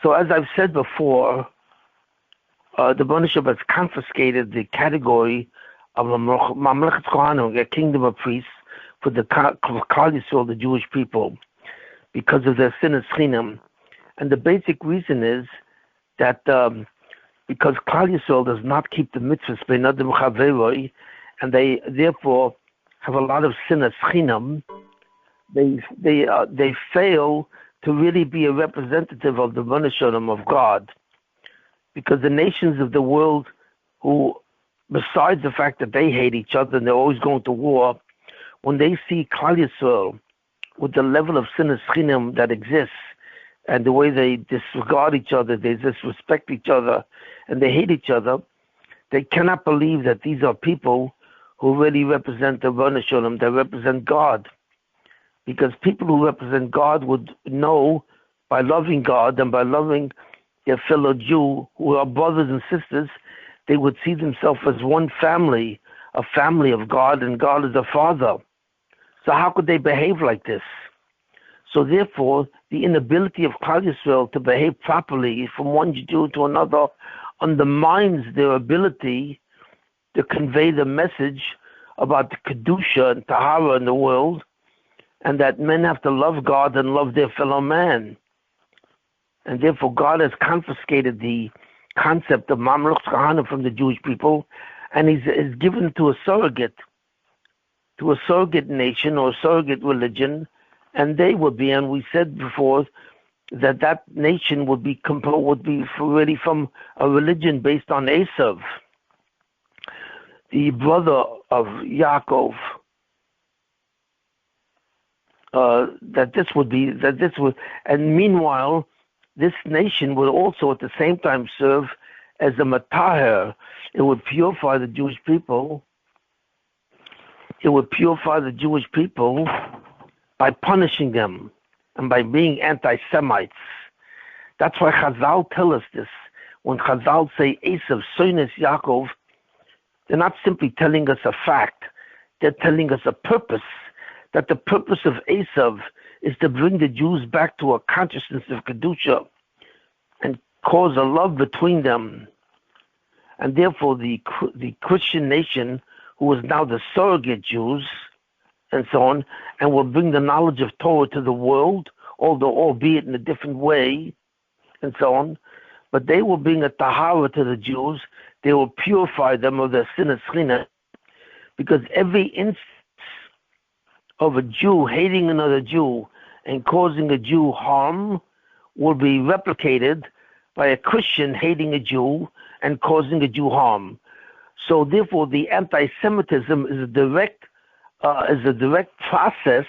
So as I've said before, the Bonishab has confiscated the category of Mamlechet Kohanim, a kingdom of priests, for the Klal Yisrael, the Jewish people, because of their sin and chinam. And the basic reason is that because Klal Yisrael does not keep the mitzvahs bein adam chaveroi, and they therefore have a lot of sin and chinam, they fail to really be a representative of the Bonishab of God. Because the nations of the world, who, besides the fact that they hate each other and they're always going to war, when they see Klal Yisrael with the level of sin and chinam that exists, and the way they disregard each other, they disrespect each other, and they hate each other, they cannot believe that these are people who really represent the Ribbono Shel Olam, that represent God. Because people who represent God would know, by loving God and by loving their fellow Jew, who are brothers and sisters, they would see themselves as one family, a family of God, and God is a father. So how could they behave like this? So therefore, the inability of Klal Yisrael to behave properly from one Jew to another undermines their ability to convey the message about the Kedusha and Tahara in the world, and that men have to love God and love their fellow man. And therefore, God has confiscated the concept of Mamlechet Kohanim from the Jewish people, and he's given to a surrogate nation or a surrogate religion, and they would be. And we said before that nation would be really from a religion based on Esav, the brother of Yaakov. And meanwhile, this nation would also at the same time serve as a mataher. It would purify the Jewish people. It would purify the Jewish people by punishing them and by being anti-Semites. That's why Chazal tell us this. When Chazal say Esav, Soines Yaakov, they're not simply telling us a fact. They're telling us a purpose. That the purpose of Esav is to bring the Jews back to a consciousness of Kedusha and cause a love between them. And therefore the Christian nation, who is now the surrogate Jews and so on, and will bring the knowledge of Torah to the world, albeit in a different way and so on, but they will bring a tahara to the Jews. They will purify them of their sin and china, because every instance of a Jew hating another Jew and causing a Jew harm will be replicated by a Christian hating a Jew and causing a Jew harm. So therefore, the anti-Semitism is a direct process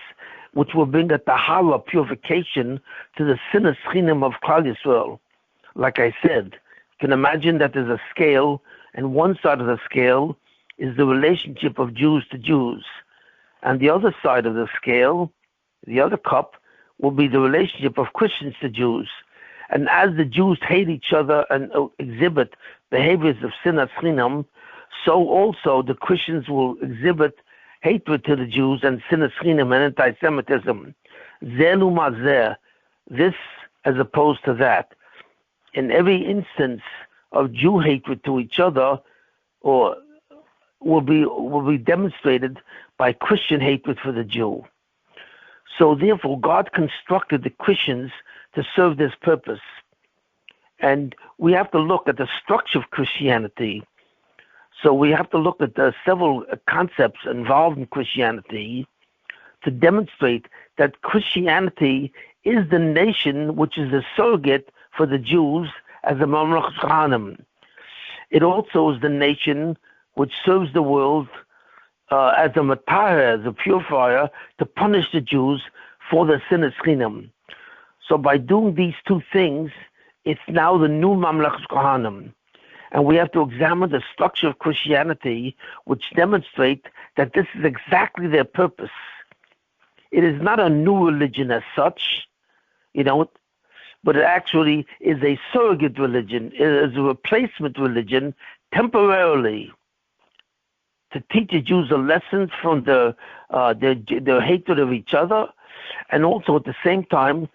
which will bring a tahara, purification, to the sin and chinam of Klal Yisrael. Like I said, you can imagine that there's a scale, and one side of the scale is the relationship of Jews to Jews. And the other side of the scale, the other cup, will be the relationship of Christians to Jews. And as the Jews hate each other and exhibit behaviors of sin and chinam, so also the Christians will exhibit hatred to the Jews and sin and chinam and anti-Semitism. Zelu mazeh, this as opposed to that. In every instance of Jew hatred to each other, or will be demonstrated by Christian hatred for the Jew. So therefore, God constructed the Christians to serve this purpose. And we have to look at the structure of Christianity. So we have to look at the several concepts involved in Christianity to demonstrate that Christianity is the nation which is a surrogate for the Jews as a Mamlechet Kohanim. It also is the nation which serves the world as a matahar, as a purifier, to punish the Jews for their sin and chinam. So by doing these two things, it's now the new Mamlechet Kohanim. And we have to examine the structure of Christianity, which demonstrate that this is exactly their purpose. It is not a new religion as such, but it actually is a surrogate religion. It is a replacement religion temporarily to teach the Jews a lesson from their hatred of each other, and also at the same time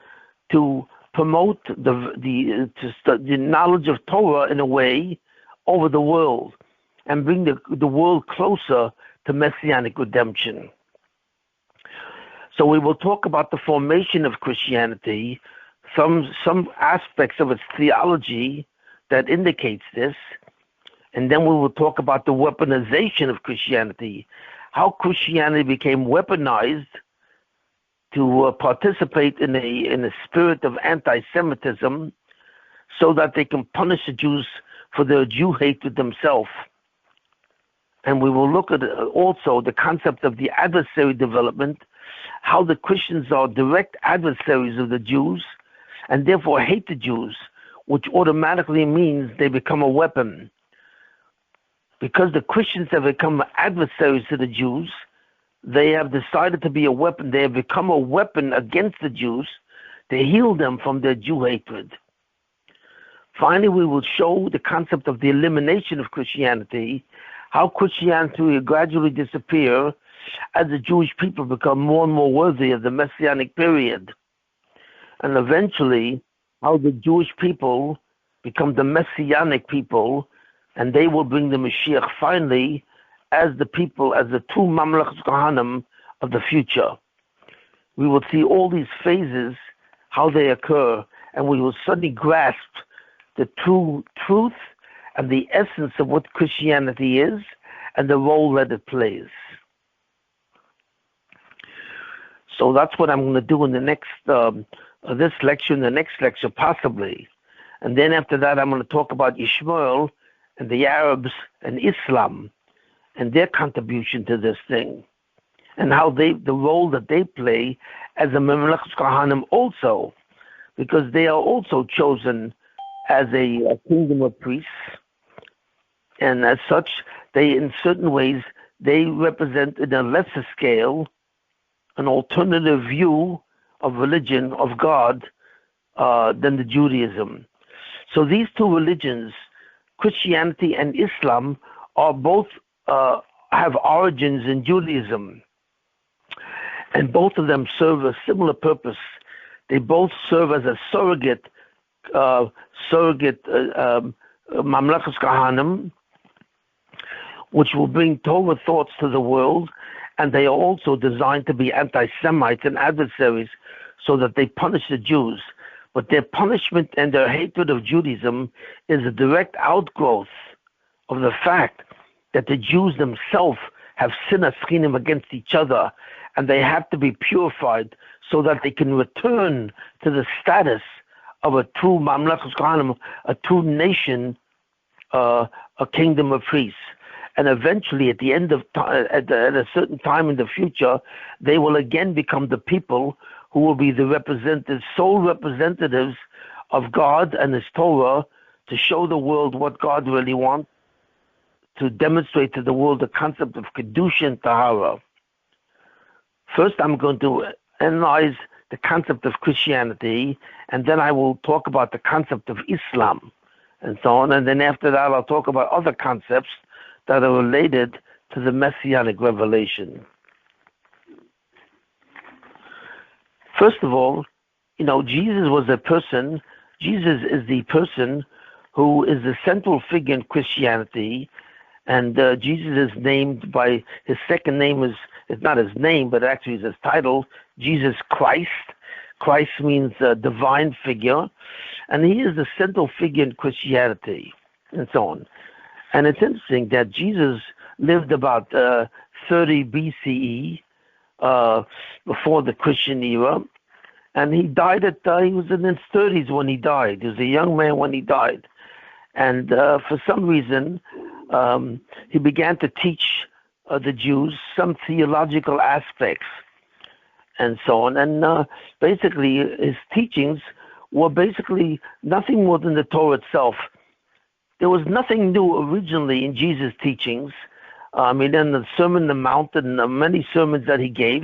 to promote the knowledge of Torah in a way over the world and bring the world closer to messianic redemption. So we will talk about the formation of Christianity, some aspects of its theology that indicates this, and then we will talk about the weaponization of Christianity, how Christianity became weaponized to participate in a spirit of anti-Semitism so that they can punish the Jews for their Jew hatred themselves. And we will look at also the concept of the adversary development, how the Christians are direct adversaries of the Jews and therefore hate the Jews, which automatically means they become a weapon. Because the Christians have become adversaries to the Jews, they have decided to be a weapon. They have become a weapon against the Jews to heal them from their Jew hatred. Finally, we will show the concept of the elimination of Christianity, how Christianity will gradually disappear as the Jewish people become more and more worthy of the Messianic period. And eventually, how the Jewish people become the Messianic people, and they will bring the Mashiach finally as the people, as the true Mamlechus Kohanim of the future. We will see all these phases, how they occur, and we will suddenly grasp the true truth and the essence of what Christianity is and the role that it plays. So that's what I'm going to do in the next, this lecture and the next lecture possibly. And then after that, I'm going to talk about Yishmael and the Arabs and Islam and their contribution to this thing, and how the role that they play as a Mamlechus Kohanim also, because they are also chosen as a kingdom of priests, and as such, they, in certain ways, they represent in a lesser scale an alternative view of religion, of God, than the Judaism. So these two religions, Christianity and Islam, are both have origins in Judaism, and both of them serve a similar purpose. They both serve as a surrogate Mamlechus Kohanim, which will bring Torah thoughts to the world, and they are also designed to be anti-Semites and adversaries so that they punish the Jews. But their punishment and their hatred of Judaism is a direct outgrowth of the fact that the Jews themselves have sinned against each other, and they have to be purified so that they can return to the status of a true Mamlechus Kohanim, a true nation, a kingdom of priests. And eventually, at the end of at a certain time in the future, they will again become the people who will be the sole representatives of God and His Torah to show the world what God really wants, to demonstrate to the world the concept of Kedusha and Tahara. First, I'm going to analyze the concept of Christianity, and then I will talk about the concept of Islam and so on. And then after that, I'll talk about other concepts that are related to the Messianic revelation. First of all, Jesus was a person. Jesus is the person who is the central figure in Christianity, and Jesus is named by his second name it's not his name, but actually is his title, Jesus Christ. Christ means divine figure, and he is the central figure in Christianity, and so on. And it's interesting that Jesus lived about 30 BCE, before the Christian era, and he died he was in his 30s when he died. He was a young man when he died. And for some reason, he began to teach the Jews some theological aspects and so on. And basically, his teachings were basically nothing more than the Torah itself. There was nothing new originally in Jesus' teachings. In the Sermon on the Mount and the many sermons that he gave,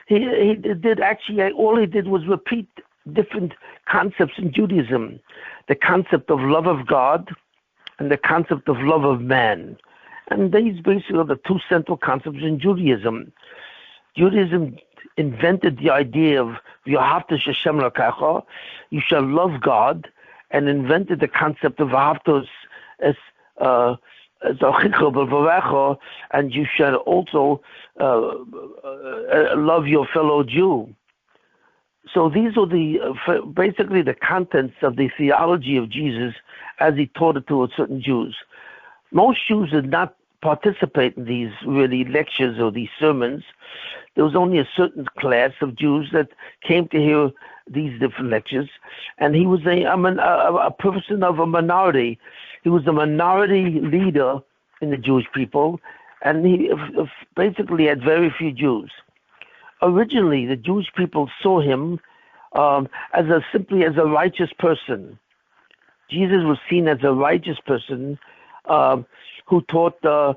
he did actually, all he did was repeat different concepts in Judaism. The concept of love of God and the concept of love of man. And these basically are the two central concepts in Judaism. Judaism invented the idea of V'ahavta Hashem Elokecha, you shall love God, and invented the concept of V'ahavta as and you shall also love your fellow Jew. So these are basically the contents of the theology of Jesus as he taught it to certain Jews. Most Jews did not participate in these really lectures or these sermons. There was only a certain class of Jews that came to hear these different lectures, and he was a person of a minority. He was a minority leader in the Jewish people, and he basically had very few Jews. Originally, the Jewish people saw him simply as a righteous person. Jesus was seen as a righteous person who taught the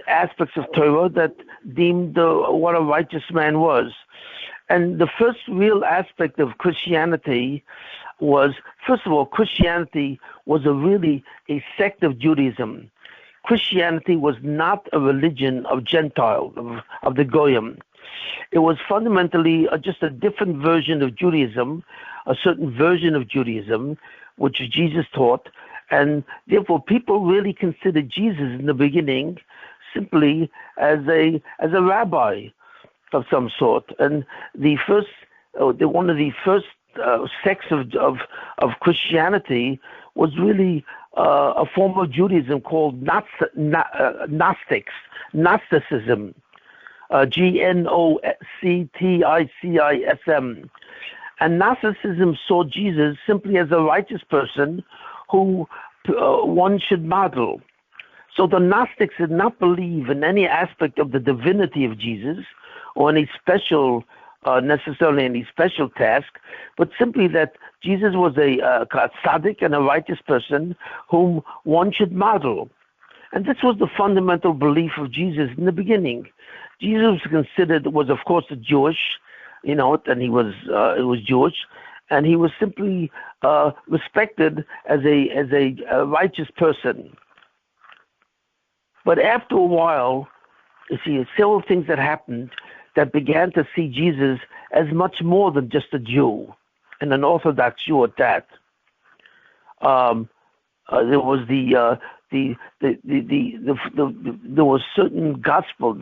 aspects of Torah that deemed what a righteous man was. And the first real aspect of Christianity was, first of all, Christianity was really a sect of Judaism. Christianity was not a religion of Gentiles, of the Goyim. It was fundamentally just a different version of Judaism, a certain version of Judaism, which Jesus taught, and therefore people really considered Jesus in the beginning simply as a rabbi of some sort. And one of the first sects of Christianity was really a form of Judaism called Gnostics, Gnosticism, Gnosticicism. And Gnosticism saw Jesus simply as a righteous person who one should model. So the Gnostics did not believe in any aspect of the divinity of Jesus or necessarily any special task, but simply that Jesus was a tzaddik and a righteous person whom one should model. And this was the fundamental belief of Jesus in the beginning. Jesus was of course a Jewish, and he was Jewish, and he was simply respected as a righteous person. But after a while, you see, several things that happened that began to see Jesus as much more than just a Jew, and an Orthodox Jew at that. There was there was certain gospels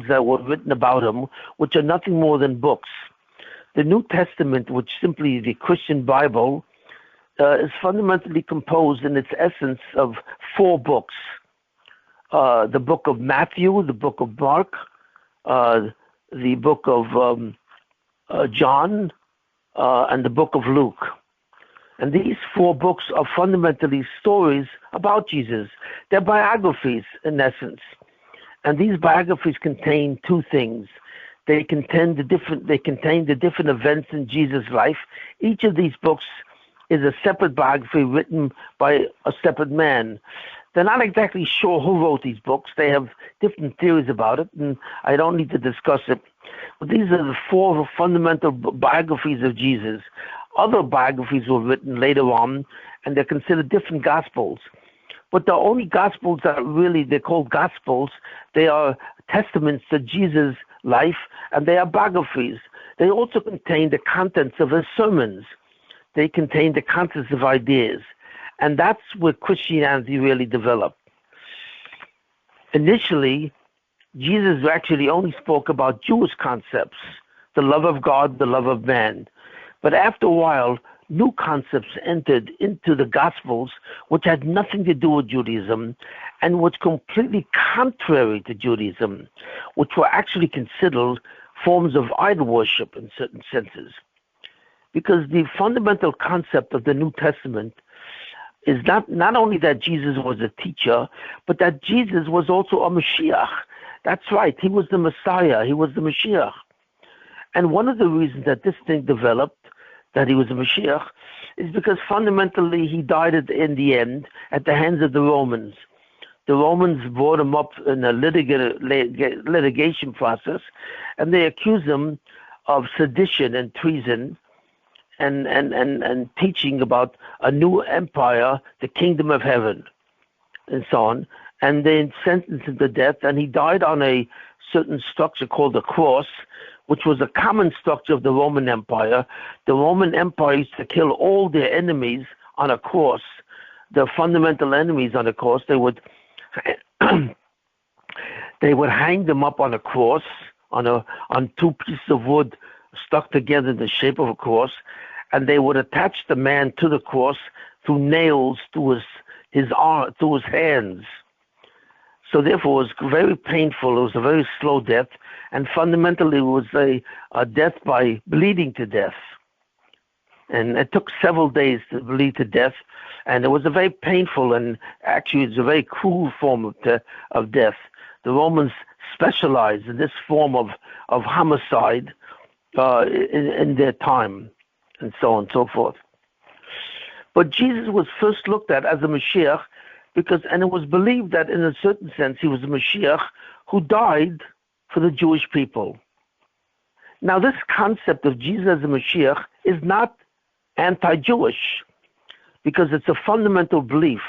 that were written about him, which are nothing more than books. The New Testament, which simply the Christian Bible, is fundamentally composed in its essence of 4 books. The book of Matthew, the book of Mark, the book of John, and the book of Luke. And these 4 books are fundamentally stories about Jesus. They're biographies, in essence. And these biographies contain 2 things. They contain the different events in Jesus' life. Each of these books is a separate biography written by a separate man. They're not exactly sure who wrote these books. They have different theories about it, and I don't need to discuss it. But these are the 4 fundamental biographies of Jesus. Other biographies were written later on, and they're considered different gospels. But the only gospels that they're called gospels, they are testaments to Jesus' life, and they are biographies. They also contain the contents of his sermons. They contain the contents of ideas. And that's where Christianity really developed. Initially, Jesus actually only spoke about Jewish concepts, the love of God, the love of man. But after a while, new concepts entered into the Gospels, which had nothing to do with Judaism, and was completely contrary to Judaism, which were actually considered forms of idol worship in certain senses. Because the fundamental concept of the New Testament is not only that Jesus was a teacher, but that Jesus was also a Mashiach. That's right, he was the Messiah, he was the Mashiach. And one of the reasons that this thing developed, that he was a Mashiach, is because fundamentally he died in the end at the hands of the Romans. The Romans brought him up in a litigation process, and they accused him of sedition and treason, and teaching about a new empire, the kingdom of heaven, and so on. And they sentenced him to death, and he died on a certain structure called a cross, which was a common structure of the Roman Empire. The Roman Empire used to kill all their enemies on a cross, their fundamental enemies on a cross. They would they would hang them up on a cross, on two pieces of wood stuck together in the shape of a cross, and they would attach the man to the cross through nails to his arm, to his hands. So therefore, it was very painful. It was a very slow death, and fundamentally, it was a death by bleeding to death. And it took several days to bleed to death, and it was a very painful and actually it's a very cruel form of death. The Romans specialized in this form of homicide in their time, and so on and so forth. But Jesus was first looked at as a Mashiach and it was believed that in a certain sense he was a Mashiach who died for the Jewish people. Now this concept of Jesus as a Mashiach is not anti-Jewish, because it's a fundamental belief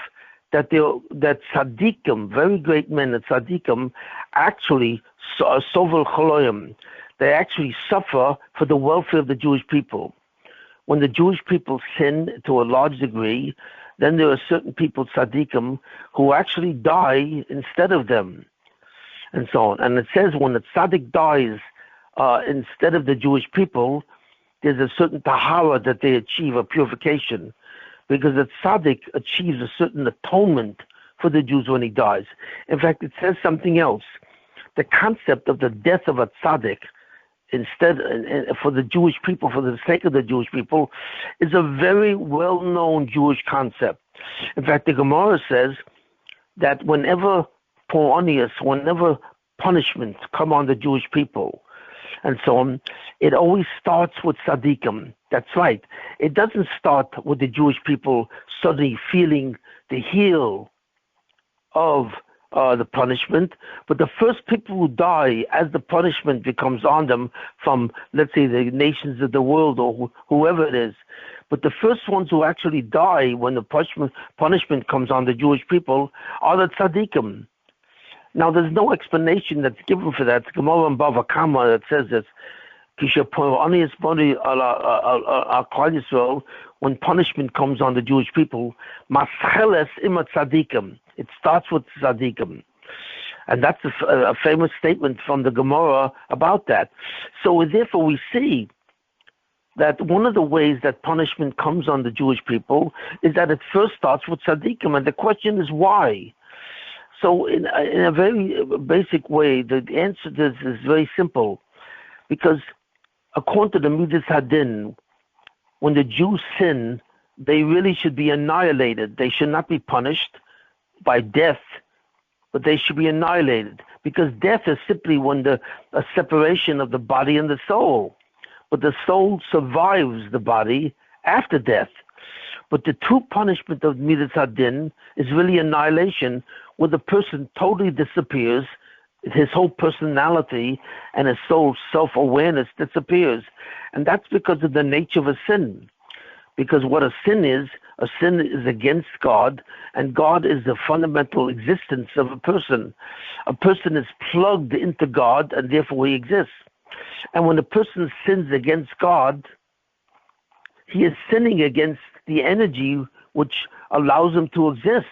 that tzaddikim, very great men at tzaddikim, actually sovel choloyim. They actually suffer for the welfare of the Jewish people. When the Jewish people sin to a large degree, then there are certain people, tzaddikim, who actually die instead of them, and so on. And it says when the tzaddik dies instead of the Jewish people, there's a certain tahara that they achieve, a purification, because the tzaddik achieves a certain atonement for the Jews when he dies. In fact, it says something else. The concept of the death of a tzaddik, instead for the Jewish people, for the sake of the Jewish people, is a very well-known Jewish concept. In fact, the Gemara says that whenever punishments come on the Jewish people, and so on, it always starts with tzaddikim. That's right. It doesn't start with the Jewish people suddenly feeling the heel of the punishment, but the first people who die as the punishment becomes on them from, let's say, the nations of the world or whoever it is. But the first ones who actually die when the punishment comes on the Jewish people are the tzaddikim. Now, there's no explanation that's given for that. Gemara and Bava Kama that says this. When punishment comes on the Jewish people, it starts with tzaddikim. And that's a famous statement from the Gemara about that. So therefore we see that one of the ways that punishment comes on the Jewish people is that it first starts with tzaddikim. And the question is why? So in a very basic way, the answer to this is very simple. Because according to the Midas Hadin, when the Jews sin, they really should be annihilated. They should not be punished by death, but they should be annihilated. Because death is simply a separation of the body and the soul. But the soul survives the body after death. But the true punishment of Midas Hadin is really annihilation, where the person totally disappears, his whole personality and his soul self-awareness disappears. And that's because of the nature of a sin. Because what a sin is against God, and God is the fundamental existence of a person. A person is plugged into God, and therefore he exists. And when a person sins against God, he is sinning against the energy which allows him to exist.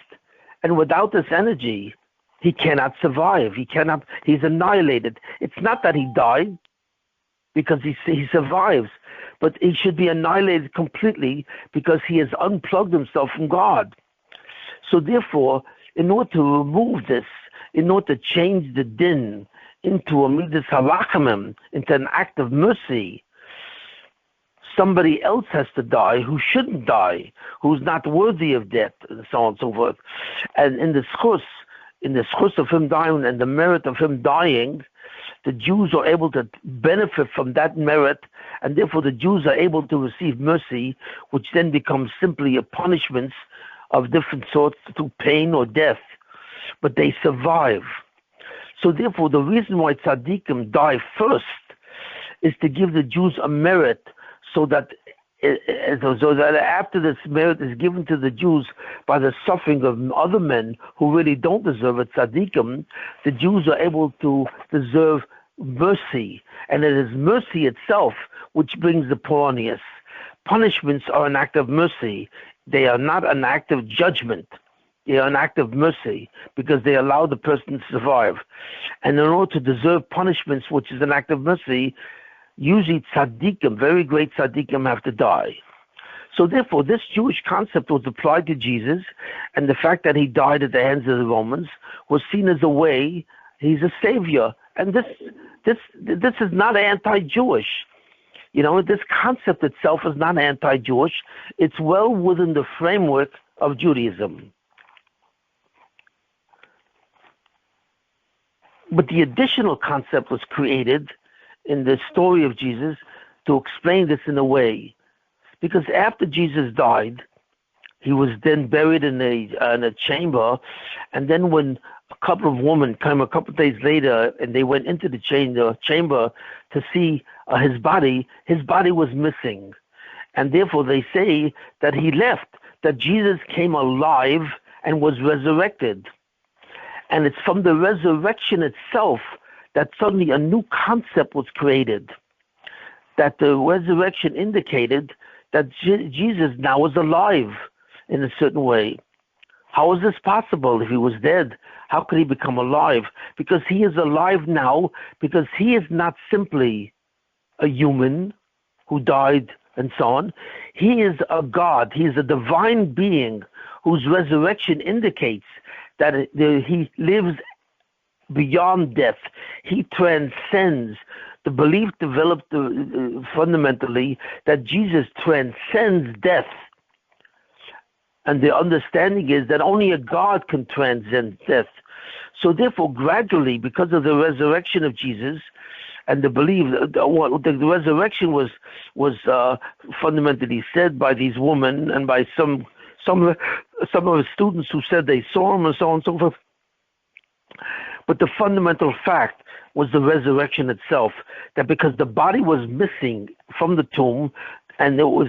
And without this energy, he cannot survive. He's annihilated. It's not that he died, because he survives, but he should be annihilated completely because he has unplugged himself from God. So therefore, in order to remove this, in order to change the din into a midas harachamim, into an act of mercy, somebody else has to die who shouldn't die, who's not worthy of death, and so on and so forth. And in the schus of him dying and the merit of him dying, the Jews are able to benefit from that merit, and therefore the Jews are able to receive mercy, which then becomes simply a punishments of different sorts through pain or death. But they survive. So therefore the reason why tzaddikim die first is to give the Jews a merit, so that after this merit is given to the Jews by the suffering of other men who really don't deserve it, tzaddikim, the Jews are able to deserve mercy, and it is mercy itself which brings the polonius. Punishments are an act of mercy. They are not an act of judgment. They are an act of mercy because they allow the person to survive. And in order to deserve punishments, which is an act of mercy, usually tzaddikim, very great tzaddikim, have to die. So therefore, this Jewish concept was applied to Jesus, and the fact that he died at the hands of the Romans was seen as a way, he's a savior. And this is not anti-Jewish. This concept itself is not anti-Jewish. It's well within the framework of Judaism. But the additional concept was created in the story of Jesus to explain this in a way. Because after Jesus died, he was then buried in a chamber, and then when a couple of women came a couple of days later and they went into the chamber to see his body was missing. And therefore they say that he left, that Jesus came alive and was resurrected. And it's from the resurrection itself that suddenly a new concept was created, that the resurrection indicated that Jesus now is alive in a certain way. How is this possible? If he was dead, how could he become alive? Because he is alive now, because he is not simply a human who died and so on. He is a God. He is a divine being whose resurrection indicates that he lives beyond death. He transcends. The belief developed fundamentally that Jesus transcends death. And the understanding is that only a God can transcend death. So therefore, gradually, because of the resurrection of Jesus and the belief, the resurrection was fundamentally said by these women and by some of the students who said they saw him and so on and so forth. But the fundamental fact was the resurrection itself, that because the body was missing from the tomb and it was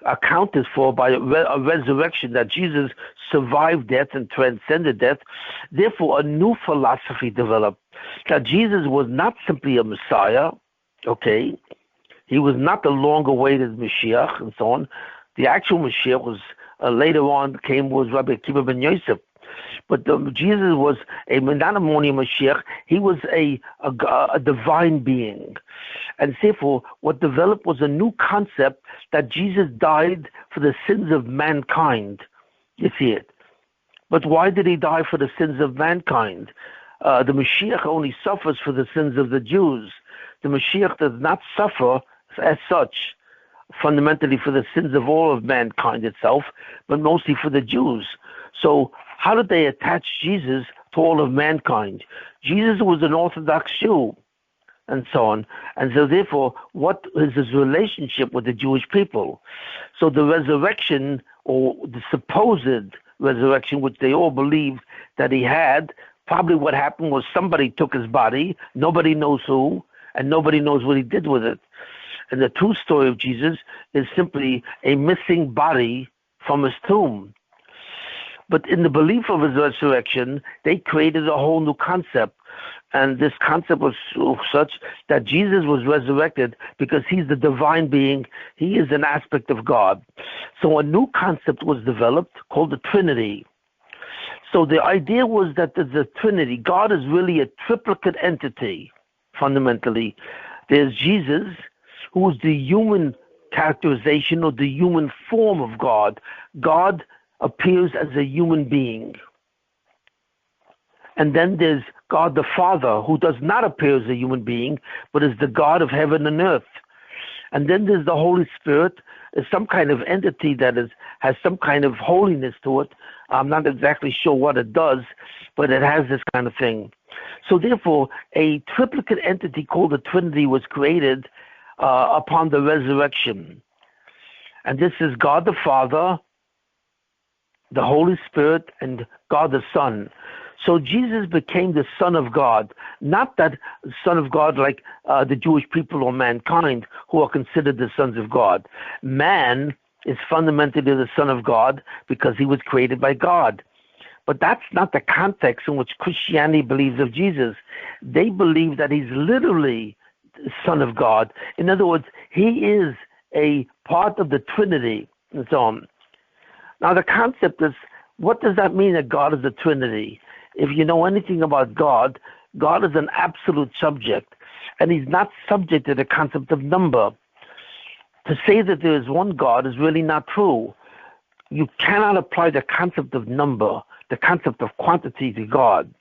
accounted for by a resurrection, that Jesus survived death and transcended death, therefore a new philosophy developed, that Jesus was not simply a Messiah, okay? He was not the long-awaited Mashiach and so on. The actual Mashiach was, later on was Rabbi Akiva ben Yosef. But Jesus was not a morning Mashiach. He was a divine being. And therefore, what developed was a new concept that Jesus died for the sins of mankind. You see it. But why did he die for the sins of mankind? The Mashiach only suffers for the sins of the Jews. The Mashiach does not suffer as such, fundamentally for the sins of all of mankind itself, but mostly for the Jews. So how did they attach Jesus to all of mankind? Jesus was an Orthodox Jew, and so on. And so therefore, what is his relationship with the Jewish people? So the resurrection, or the supposed resurrection, which they all believed that he had, probably what happened was somebody took his body, nobody knows who, and nobody knows what he did with it. And the true story of Jesus is simply a missing body from his tomb. But in the belief of his resurrection, they created a whole new concept. And this concept was such that Jesus was resurrected because he's the divine being. He is an aspect of God. So a new concept was developed called the Trinity. So the idea was that the Trinity, God is really a triplicate entity, fundamentally. There's Jesus, who is the human characterization or the human form of God. God appears as a human being. And then there's God the Father, who does not appear as a human being, but is the God of heaven and earth. And then there's the Holy Spirit, is some kind of entity that has some kind of holiness to it. I'm not exactly sure what it does, but it has this kind of thing. So therefore, a triplicate entity called the Trinity was created upon the resurrection. And this is God the Father, the Holy Spirit, and God the Son. So Jesus became the Son of God, not that Son of God like the Jewish people or mankind who are considered the sons of God. Man is fundamentally the Son of God because he was created by God. But that's not the context in which Christianity believes of Jesus. They believe that he's literally the Son of God. In other words, he is a part of the Trinity and so on. Now the concept is, what does that mean that God is the Trinity? If you know anything about God, God is an absolute subject, and he's not subject to the concept of number. To say that there is one God is really not true. You cannot apply the concept of number, the concept of quantity to God.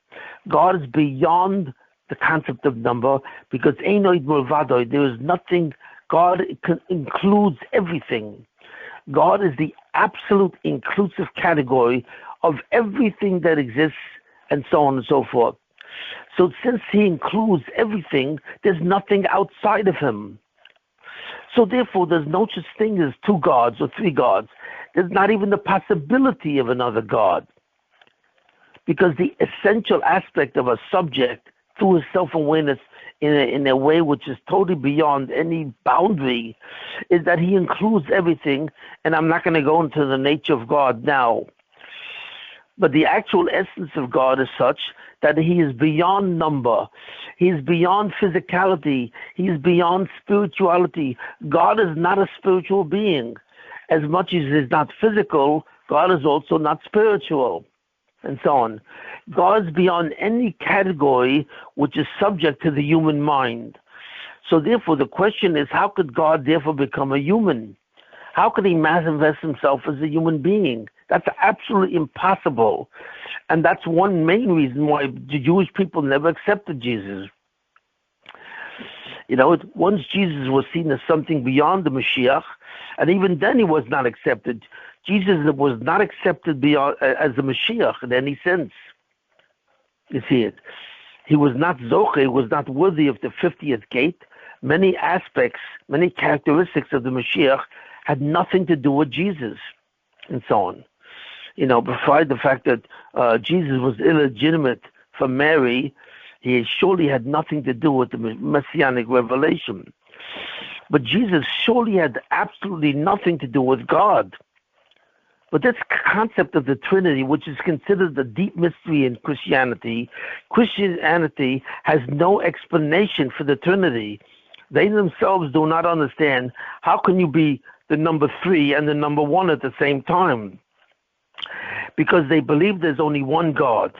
God is beyond the concept of number because Einoid Mulvadoid, there is nothing. God includes everything. God is the absolute inclusive category of everything that exists and so on and so forth. So since he includes everything, there's nothing outside of him. So therefore, there's no such thing as two gods or three gods. There's not even the possibility of another God. Because the essential aspect of a subject through his self-awareness in a way which is totally beyond any boundary is that he includes everything, and I'm not going to go into the nature of God now. But the actual essence of God is such that he is beyond number. He is beyond physicality. He is beyond spirituality. God is not a spiritual being. As much as he is not physical, God is also not spiritual, and so on. God is beyond any category which is subject to the human mind. So therefore, the question is, how could God therefore become a human? How could he manifest himself as a human being? That's absolutely impossible. And that's one main reason why the Jewish people never accepted Jesus. You know, once Jesus was seen as something beyond the Mashiach, and even then he was not accepted. Jesus was not accepted beyond, as the Mashiach in any sense. You see it. He was not Zoche, he was not worthy of the 50th gate. Many aspects, many characteristics of the Mashiach had nothing to do with Jesus, and so on. You know, beside the fact that Jesus was illegitimate from Mary, he surely had nothing to do with the messianic revelation. But Jesus surely had absolutely nothing to do with God. But this concept of the Trinity, which is considered a deep mystery in Christianity, Christianity has no explanation for the Trinity. They themselves do not understand how can you be the number 3 and the number 1 at the same time. Because they believe there's only one God,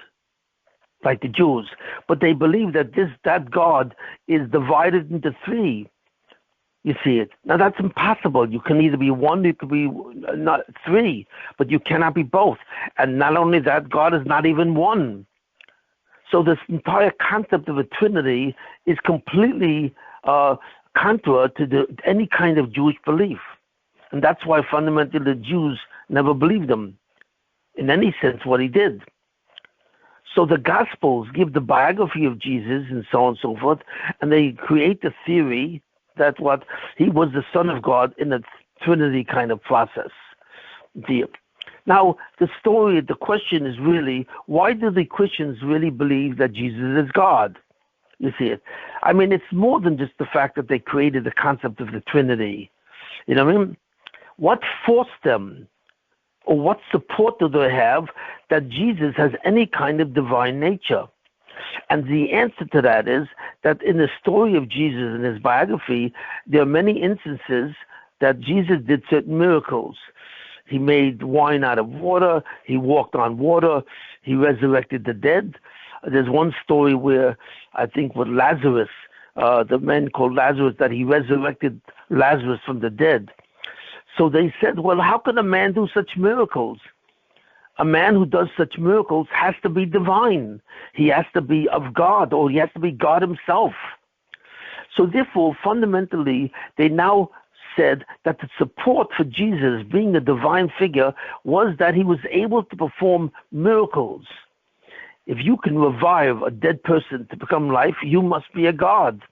like the Jews. But they believe that that God is divided into 3. You see it. Now that's impossible. You can either be 1, you could be not 3, but you cannot be both. And not only that, God is not even 1. So this entire concept of a Trinity is completely contra to any kind of Jewish belief. And that's why fundamentally the Jews never believed him, in any sense, what he did. So the Gospels give the biography of Jesus and so on and so forth, and they create the theory that what he was the Son of God in a Trinity kind of process. Now, the question is really, why do the Christians really believe that Jesus is God? You see it. I mean, it's more than just the fact that they created the concept of the Trinity. You know what I mean? What forced them, or what support do they have that Jesus has any kind of divine nature? And the answer to that is that in the story of Jesus and his biography, there are many instances that Jesus did certain miracles. He made wine out of water, he walked on water, he resurrected the dead. There's one story where, I think with Lazarus, the man called Lazarus, that he resurrected Lazarus from the dead. So they said, well, how can a man do such miracles? A man who does such miracles has to be divine. He has to be of God, or he has to be God himself. So therefore, fundamentally, they now said that the support for Jesus being a divine figure was that he was able to perform miracles. If you can revive a dead person to become life, you must be a God.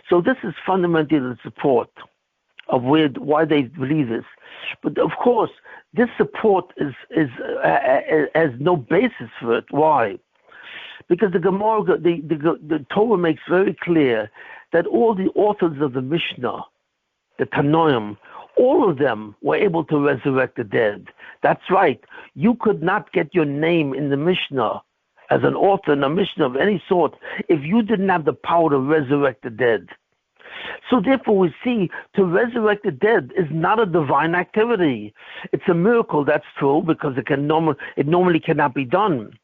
So this is fundamentally the support of why they believe this. But of course, this support has no basis for it. Why? Because the Gemara, the Torah makes very clear that all the authors of the Mishnah, the Tanoim, all of them were able to resurrect the dead. That's right. You could not get your name in the Mishnah as an author in a Mishnah of any sort if you didn't have the power to resurrect the dead. So therefore we see to resurrect the dead is not a divine activity. It's a miracle, that's true, because it normally cannot be done.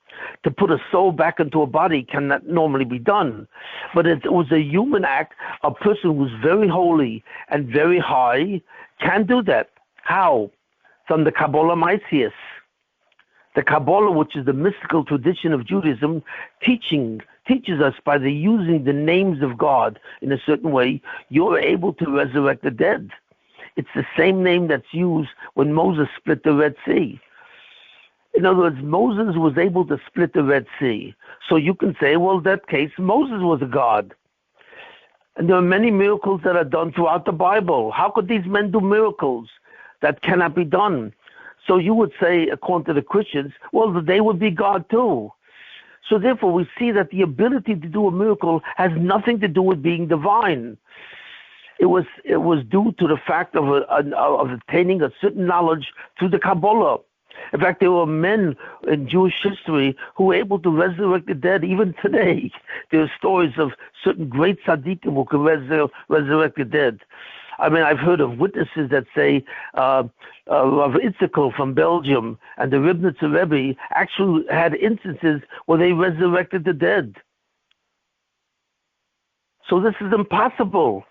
To put a soul back into a body cannot normally be done. But it was a human act. A person who's very holy and very high can do that. How? From the Kabbalah Maisius. The Kabbalah, which is the mystical tradition of Judaism, teaches us by using the names of God in a certain way, you're able to resurrect the dead. It's the same name that's used when Moses split the Red Sea. In other words, Moses was able to split the Red Sea. So you can say, well, in that case, Moses was a god. And there are many miracles that are done throughout the Bible. How could these men do miracles that cannot be done? So you would say, according to the Christians, well, they would be God too. So therefore, we see that the ability to do a miracle has nothing to do with being divine. It was due to the fact of attaining a certain knowledge through the Kabbalah. In fact, there were men in Jewish history who were able to resurrect the dead. Even today, there are stories of certain great tzaddikim who can resurrect the dead. I mean, I've heard of witnesses that say Rav Itzchak from Belgium and the Ribnitzer Rebbe actually had instances where they resurrected the dead. So this is impossible.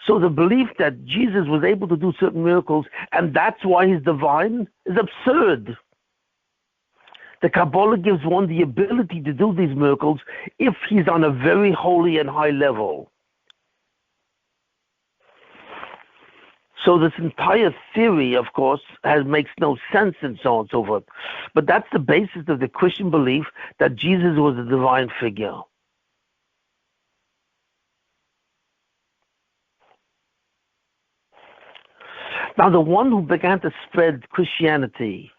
So the belief that Jesus was able to do certain miracles and that's why he's divine is absurd. The Kabbalah gives one the ability to do these miracles if he's on a very holy and high level. So this entire theory, of course, makes no sense and so on and so forth. But that's the basis of the Christian belief that Jesus was a divine figure. Now, the one who began to spread Christianity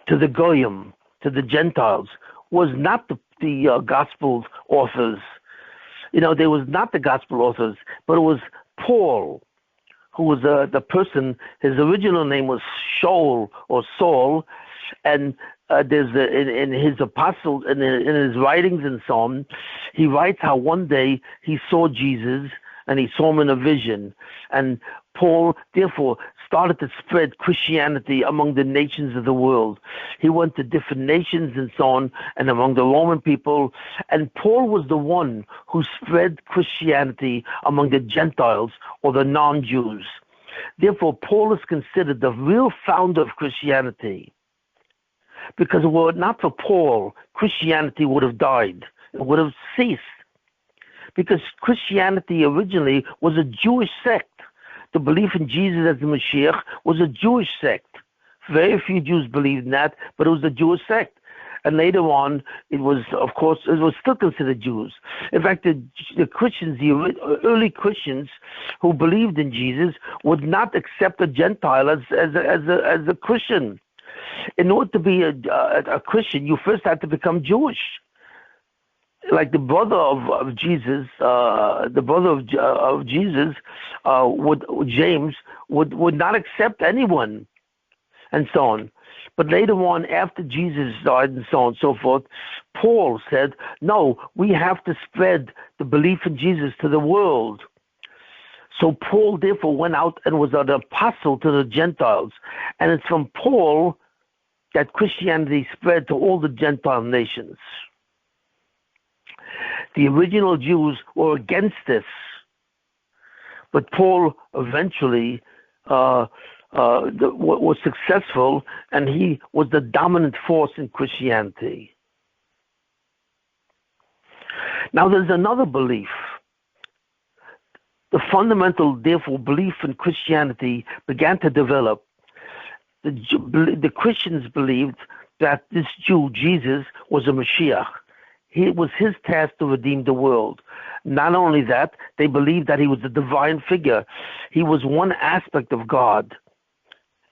to the Goyim, to the Gentiles, was not the gospel authors. There was not the gospel authors, but it was Paul, who was the person. His original name was Shaul or Saul, and there's in his apostles in his writings and so on, he writes how one day he saw Jesus and he saw him in a vision, and Paul therefore started to spread Christianity among the nations of the world. He went to different nations and so on, and among the Roman people, and Paul was the one who spread Christianity among the Gentiles or the non-Jews. Therefore, Paul is considered the real founder of Christianity. Because were it not for Paul, Christianity would have died. It would have ceased. Because Christianity originally was a Jewish sect. The belief in Jesus as the Mashiach was a Jewish sect. Very few Jews believed in that, but it was a Jewish sect. And later on, it was still considered Jews. In fact, the Christians, the early Christians who believed in Jesus would not accept a Gentile as a Christian. In order to be a Christian, you first had to become Jewish. Like the brother of Jesus, James would not accept anyone, and so on. But later on, after Jesus died and so on and so forth, Paul said, no, we have to spread the belief in Jesus to the world. So Paul therefore went out and was an apostle to the Gentiles. And it's from Paul that Christianity spread to all the Gentile nations. The original Jews were against this, but Paul eventually was successful, and he was the dominant force in Christianity. Now there's another belief. The fundamental, therefore, belief in Christianity began to develop. The Christians believed that this Jew, Jesus, was a Mashiach. It was his task to redeem the world. Not only that, they believed that he was a divine figure. He was one aspect of God.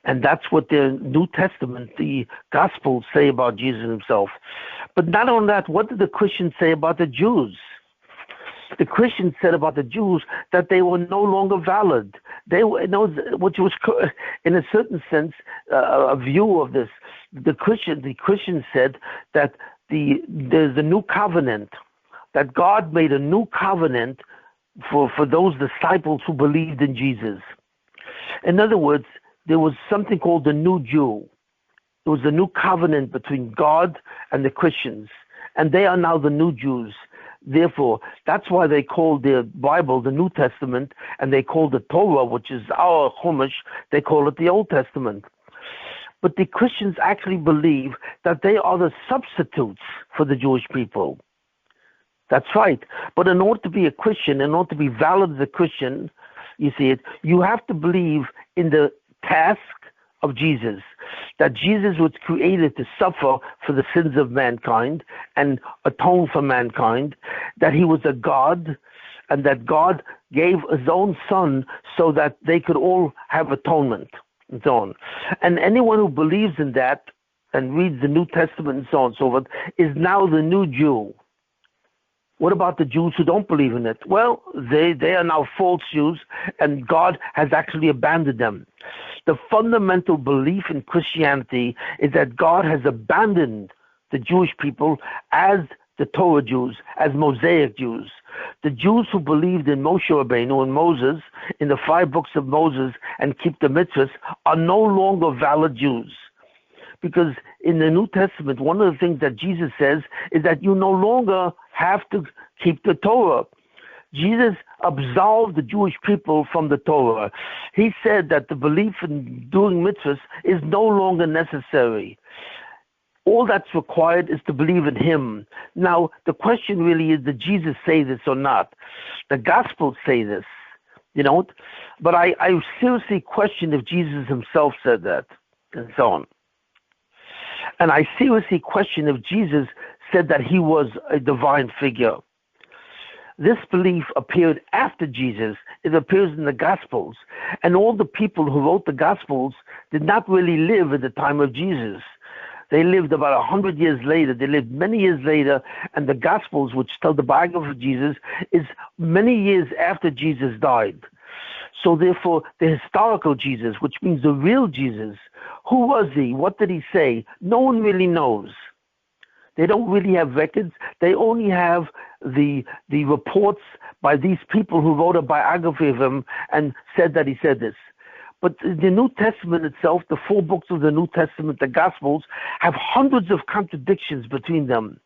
And that's what the New Testament, the Gospels, say about Jesus himself. But not only that, what did the Christians say about the Jews? The Christians said about the Jews that they were no longer valid. They were, which was, in a certain sense, a view of this. The Christians said that there's a new covenant, that God made a new covenant for those disciples who believed in Jesus. In other words, there was something called the new Jew. It was a new covenant between God and the Christians, and they are now the new Jews. Therefore, that's why they call the Bible the New Testament, and they call the Torah, which is our Chumash, they call it the Old Testament. But the Christians actually believe that they are the substitutes for the Jewish people. That's right. But in order to be a Christian, in order to be valid as a Christian, you see it, you have to believe in the task of Jesus, that Jesus was created to suffer for the sins of mankind and atone for mankind, that he was a God, and that God gave his own son so that they could all have atonement, and so on. And anyone who believes in that and reads the New Testament and so on and so forth is now the new Jew. What about the Jews who don't believe in it? Well, they are now false Jews, and God has actually abandoned them. The fundamental belief in Christianity is that God has abandoned the Jewish people as the Torah Jews, as Mosaic Jews. The Jews who believed in Moshe Rabbeinu and Moses, in the 5 books of Moses, and keep the mitzvahs, are no longer valid Jews. Because in the New Testament, one of the things that Jesus says is that you no longer have to keep the Torah. Jesus absolved the Jewish people from the Torah. He said that the belief in doing mitzvahs is no longer necessary. All that's required is to believe in him. Now, the question really is, did Jesus say this or not? The Gospels say this, but I seriously question if Jesus himself said that, and so on. And I seriously question if Jesus said that he was a divine figure. This belief appeared after Jesus. It appears in the Gospels. And all the people who wrote the Gospels did not really live at the time of Jesus. They lived about 100 years later. They lived many years later. And the Gospels, which tell the biography of Jesus, is many years after Jesus died. So therefore, the historical Jesus, which means the real Jesus, who was he? What did he say? No one really knows. They don't really have records. They only have the reports by these people who wrote a biography of him and said that he said this. But the New Testament itself, the 4 books of the New Testament, the Gospels, have hundreds of contradictions between them.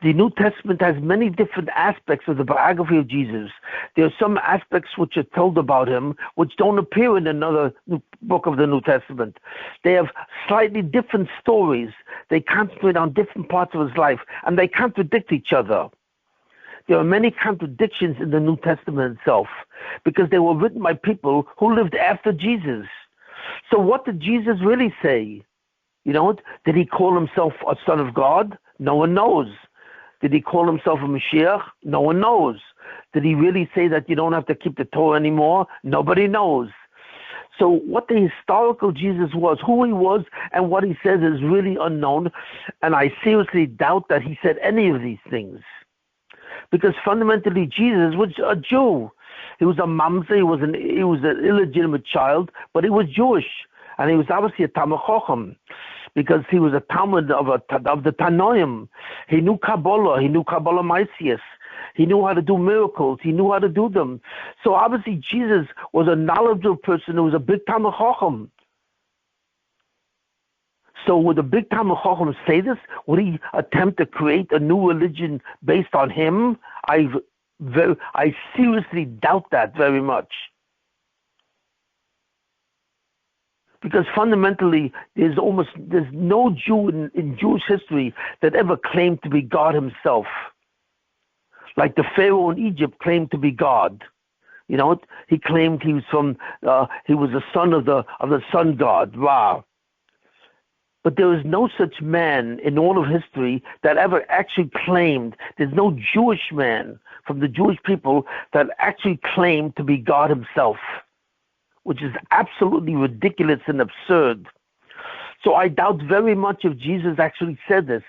The New Testament has many different aspects of the biography of Jesus. There are some aspects which are told about him which don't appear in another book of the New Testament. They have slightly different stories. They concentrate on different parts of his life, and they contradict each other. There are many contradictions in the New Testament itself because they were written by people who lived after Jesus. So what did Jesus really say? Did he call himself a son of God? No one knows. Did he call himself a Mashiach? No one knows. Did he really say that you don't have to keep the Torah anymore? Nobody knows. So what the historical Jesus was, who he was, and what he says is really unknown. And I seriously doubt that he said any of these things. Because fundamentally Jesus was a Jew. He was a mamzer, he was an illegitimate child, but he was Jewish. And he was obviously a Talmid Chacham, because he was a Talmud of the Tanoim. He knew Kabbalah. He knew Kabbalah Maisius. He knew how to do miracles. He knew how to do them. So obviously Jesus was a knowledgeable person who was a big Talmid Chacham. So would a big Talmid Chacham say this? Would he attempt to create a new religion based on him? I seriously doubt that very much. Because fundamentally, there's no Jew in Jewish history that ever claimed to be God himself. Like the Pharaoh in Egypt claimed to be God. He claimed he was he was the son of the sun god, Ra. But there is no such man in all of history that ever actually claimed, there's no Jewish man from the Jewish people that actually claimed to be God himself, which is absolutely ridiculous and absurd. So I doubt very much if Jesus actually said this.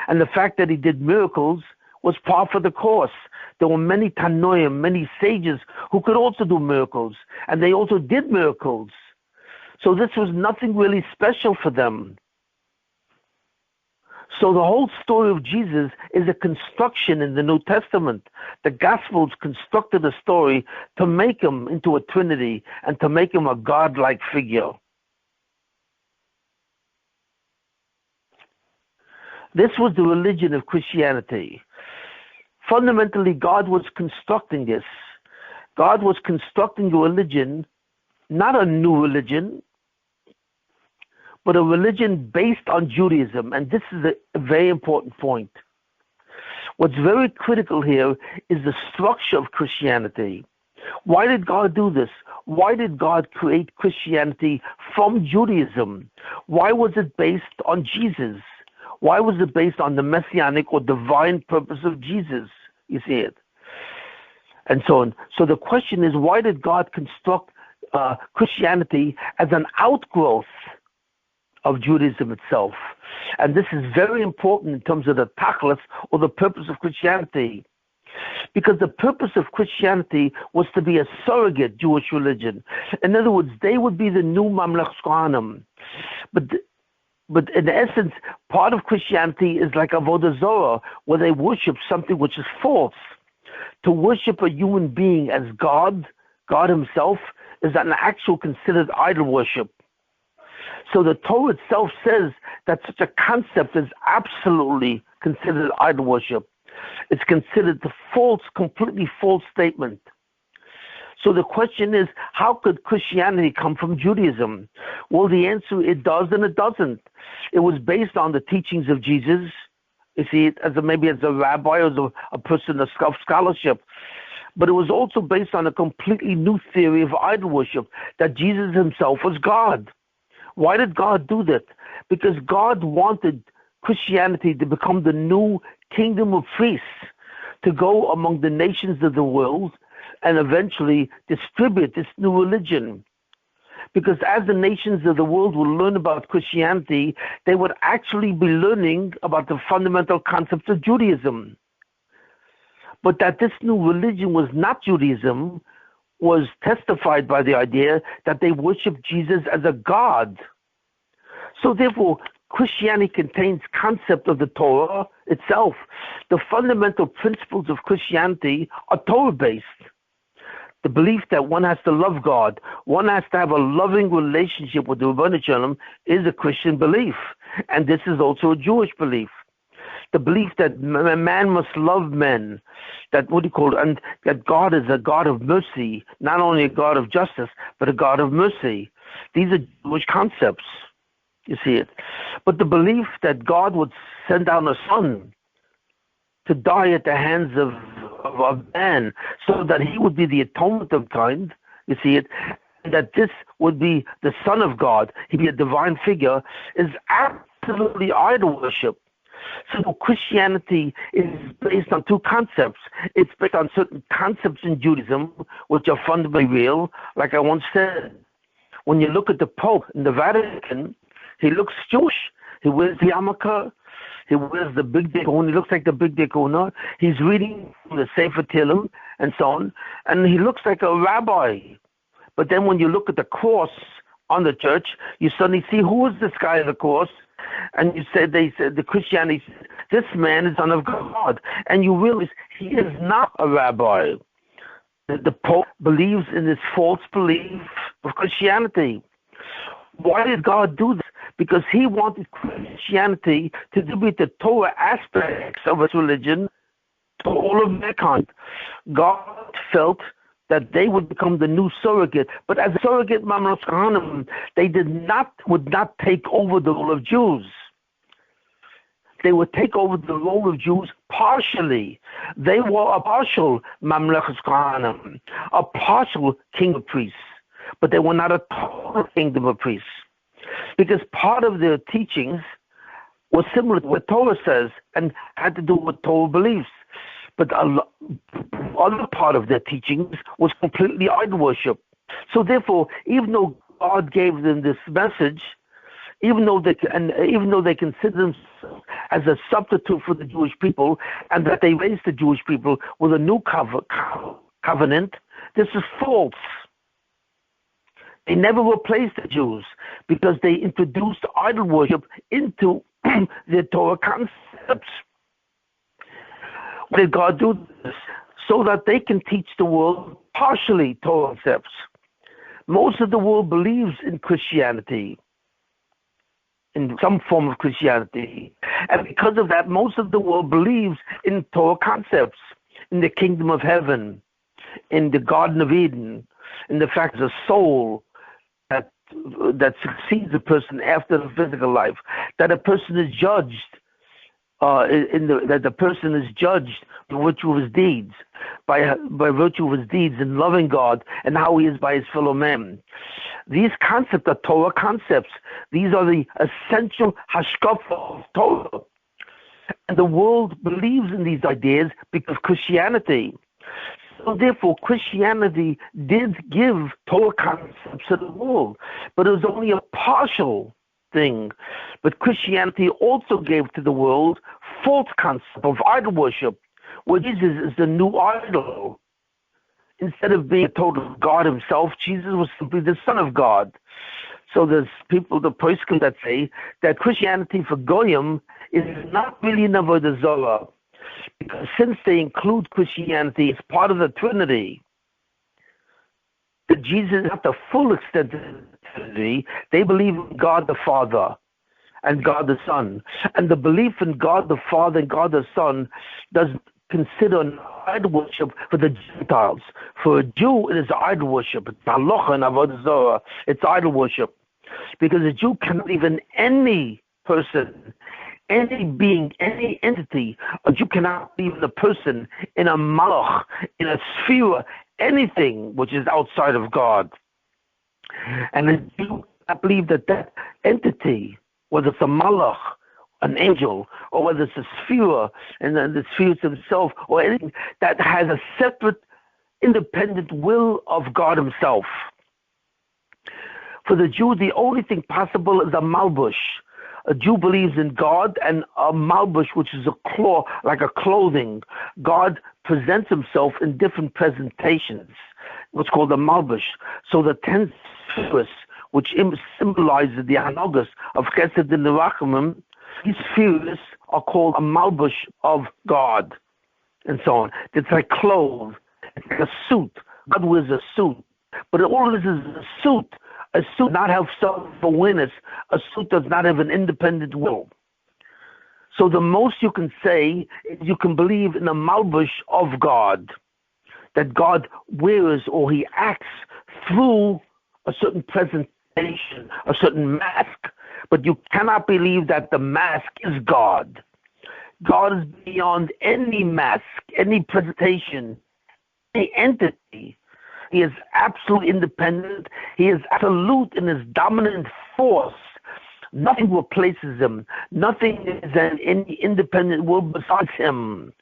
And the fact that he did miracles, was par for the course. There were many Tanoim, many sages who could also do miracles, and they also did miracles. So this was nothing really special for them. So the whole story of Jesus is a construction in the New Testament. The Gospels constructed a story to make him into a trinity and to make him a God-like figure. This was the religion of Christianity. Fundamentally, God was constructing this. God was constructing a religion, not a new religion, but a religion based on Judaism. And this is a very important point. What's very critical here is the structure of Christianity. Why did God do this? Why did God create Christianity from Judaism? Why was it based on Jesus? Why was it based on the messianic or divine purpose of Jesus? You see it? And so on. So the question is, why did God construct Christianity as an outgrowth of Judaism itself? And this is very important in terms of the tachlis, or the purpose of Christianity. Because the purpose of Christianity was to be a surrogate Jewish religion. In other words, they would be the new Mamlech Kohanim. But in essence, part of Christianity is like Avodah Zorah, where they worship something which is false. To worship a human being as God himself, is an actual considered idol worship. So the Torah itself says that such a concept is absolutely considered idol worship. It's considered the false, completely false statement. So the question is, how could Christianity come from Judaism? Well, the answer, it does and it doesn't. It was based on the teachings of Jesus. You see, maybe as a rabbi or as a person of scholarship. But it was also based on a completely new theory of idol worship, that Jesus himself was God. Why did God do that? Because God wanted Christianity to become the new kingdom of priests, to go among the nations of the world and eventually distribute this new religion. Because as the nations of the world would learn about Christianity, they would actually be learning about the fundamental concepts of Judaism. But that this new religion was not Judaism was testified by the idea that they worship Jesus as a god. So therefore, Christianity contains concept of the Torah itself. The fundamental principles of Christianity are Torah-based. The belief that one has to love God, one has to have a loving relationship with the Ribono Shel Olam is a Christian belief. And this is also a Jewish belief. The belief that man must love men, that and that God is a God of mercy, not only a God of justice, but a God of mercy. These are Jewish concepts. You see it. But the belief that God would send down a son to die at the hands of man, so that he would be the atonement of kind, you see it, and that this would be the Son of God, he'd be a divine figure, is absolutely idol worship. So Christianity is based on two concepts. It's based on certain concepts in Judaism, which are fundamentally real. Like I once said, when you look at the Pope in the Vatican, he looks Jewish. He wears the yarmulke. He wears the big dikun. He looks like the big dikun. He's reading the Sefer Tehillim and so on. And he looks like a rabbi. But then when you look at the cross on the church, you suddenly see, who is this guy on the cross? And they said, the Christianity said, this man is son of God. And you realize he is not a rabbi. The Pope believes in this false belief of Christianity. Why did God do this? Because he wanted Christianity to distribute the Torah aspects of its religion to all of mankind. God felt that they would become the new surrogate, but as a surrogate Mamlech Kohanim, they would not take over the role of Jews. They would take over the role of Jews partially. They were a partial Mamlech Kohanim, a partial king of priests, but they were not a total kingdom of priests. Because part of their teachings was similar to what Torah says and had to do with Torah beliefs. But the other part of their teachings was completely idol worship. So therefore, even though God gave them this message, even though they consider themselves as a substitute for the Jewish people, and that they raised the Jewish people with a new covenant. This is false. They never replaced the Jews because they introduced idol worship into their Torah concepts. Why did God do this? So that they can teach the world partially Torah concepts. Most of the world believes in Christianity, in some form of Christianity. And because of that, most of the world believes in Torah concepts, in the kingdom of heaven, in the Garden of Eden, in the fact that a soul that succeeds a person after the physical life, that a person is judged, that the person is judged by virtue of his deeds, by virtue of his deeds in loving God and how he is by his fellow men. These concepts are Torah concepts. These are the essential hashkafa of Torah. And the world believes in these ideas because Christianity. So therefore, Christianity did give Torah concepts to the world, but it was only a partial thing. But Christianity also gave to the world false concept of idol worship, where Jesus is the new idol. Instead of being a total God himself, Jesus was simply the Son of God. So there's people, the poskim, that say that Christianity for Goyim is not really an avodah zarah, because since they include Christianity as part of the Trinity, that Jesus is not the full extent of the Trinity. They believe in God the Father and God the Son. And the belief in God the Father and God the Son doesn't consider an idol worship for the Gentiles. For a Jew, it is idol worship. It's halacha and avodah zarah. It's idol worship. Because a Jew cannot believe in any person, any being, any entity. A Jew cannot believe in a person, in a malach, in a sphere, anything which is outside of God. And a Jew cannot believe that that entity, whether it's a malach, an angel, or whether it's a sphere, and then the sphere himself, or anything that has a separate, independent will of God himself. For the Jew, the only thing possible is a malbush. A Jew believes in God, and a malbush, which is a claw, like a clothing. God presents himself in different presentations, what's called a malbush. So the 10 spheres, which symbolizes the hanogas of Kessin and Nicaea, these spheres are called a malbush of God, and so on. It's like clothes. It's like a suit. God wears a suit. But all this is a suit. A suit does not have self-awareness. A suit does not have an independent will. So the most you can say is you can believe in the malbush of God, that God wears or he acts through a certain presentation, a certain mask, but you cannot believe that the mask is God. God is beyond any mask, any presentation, any entity. He is absolutely independent. He is absolute in his dominant force. Nothing replaces him. Nothing is any independent will besides him.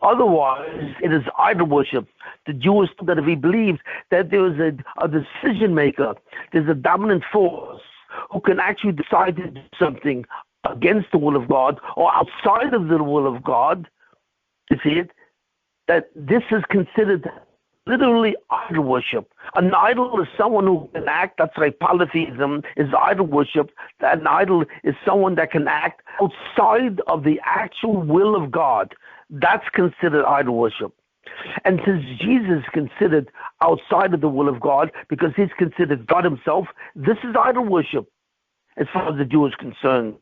Otherwise, it is idol worship. The Jew is that if he believes that there is a decision maker, there's a dominant force who can actually decide to do something against the will of God or outside of the will of God, you see it, that this is considered literally idol worship. An idol is someone who can act. That's like polytheism is idol worship. An idol is someone that can act outside of the actual will of God. That's considered idol worship. And since Jesus is considered outside of the will of God because he's considered God himself, this is idol worship as far as the Jew is concerned.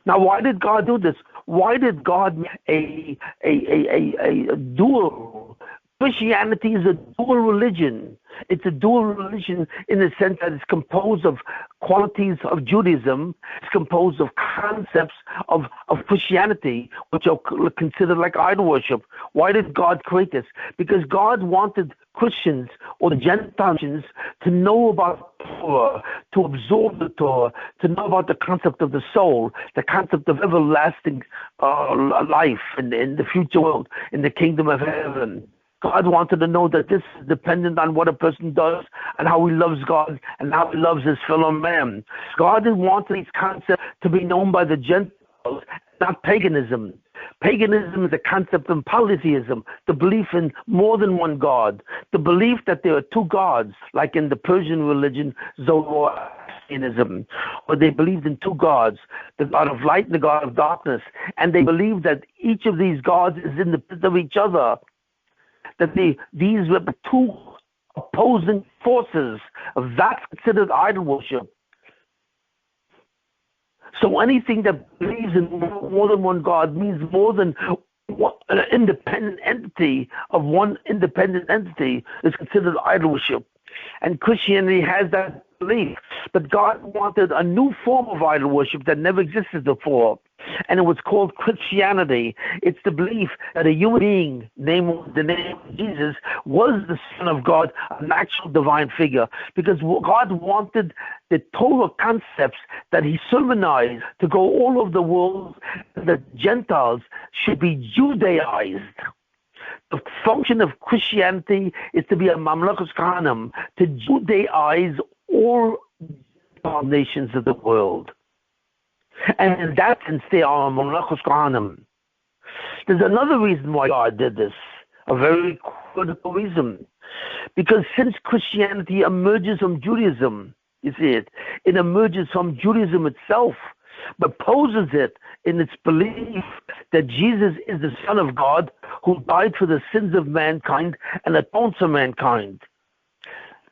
Now, why did God do this? Why did God make a dual? Christianity is a dual religion. It's a dual religion in the sense that it's composed of qualities of Judaism. It's composed of concepts of Christianity, which are considered like idol worship. Why did God create this? Because God wanted Christians or the Gentiles to know about Torah, to absorb the Torah, to know about the concept of the soul, the concept of everlasting life in the future world, in the kingdom of heaven. God wanted to know that this is dependent on what a person does and how he loves God and how he loves his fellow man. God wanted these concepts to be known by the Gentiles, not paganism. Paganism is a concept of polytheism, the belief in more than one God, the belief that there are two gods, like in the Persian religion, Zoroastrianism, where they believed in two gods, the God of light and the God of darkness, and they believed that each of these gods is independent of each other, that these were two opposing forces. That's considered idol worship. So anything that believes in more than one God means more than an independent entity of one independent entity is considered idol worship. And Christianity has that belief. But God wanted a new form of idol worship that never existed before. And it was called Christianity. It's the belief that a human being, named the name of Jesus, was the Son of God, an actual divine figure. Because God wanted the Torah concepts that he sermonized to go all over the world, that Gentiles should be Judaized. The function of Christianity is to be a mamlechus kahanim, to Judaize all nations of the world. And in that sense, they are mamlechus kahanim. There's another reason why God did this, a very critical reason. Because since Christianity emerges from Judaism, you see it emerges from Judaism itself, but poses it in its belief that Jesus is the Son of God who died for the sins of mankind and atones for mankind.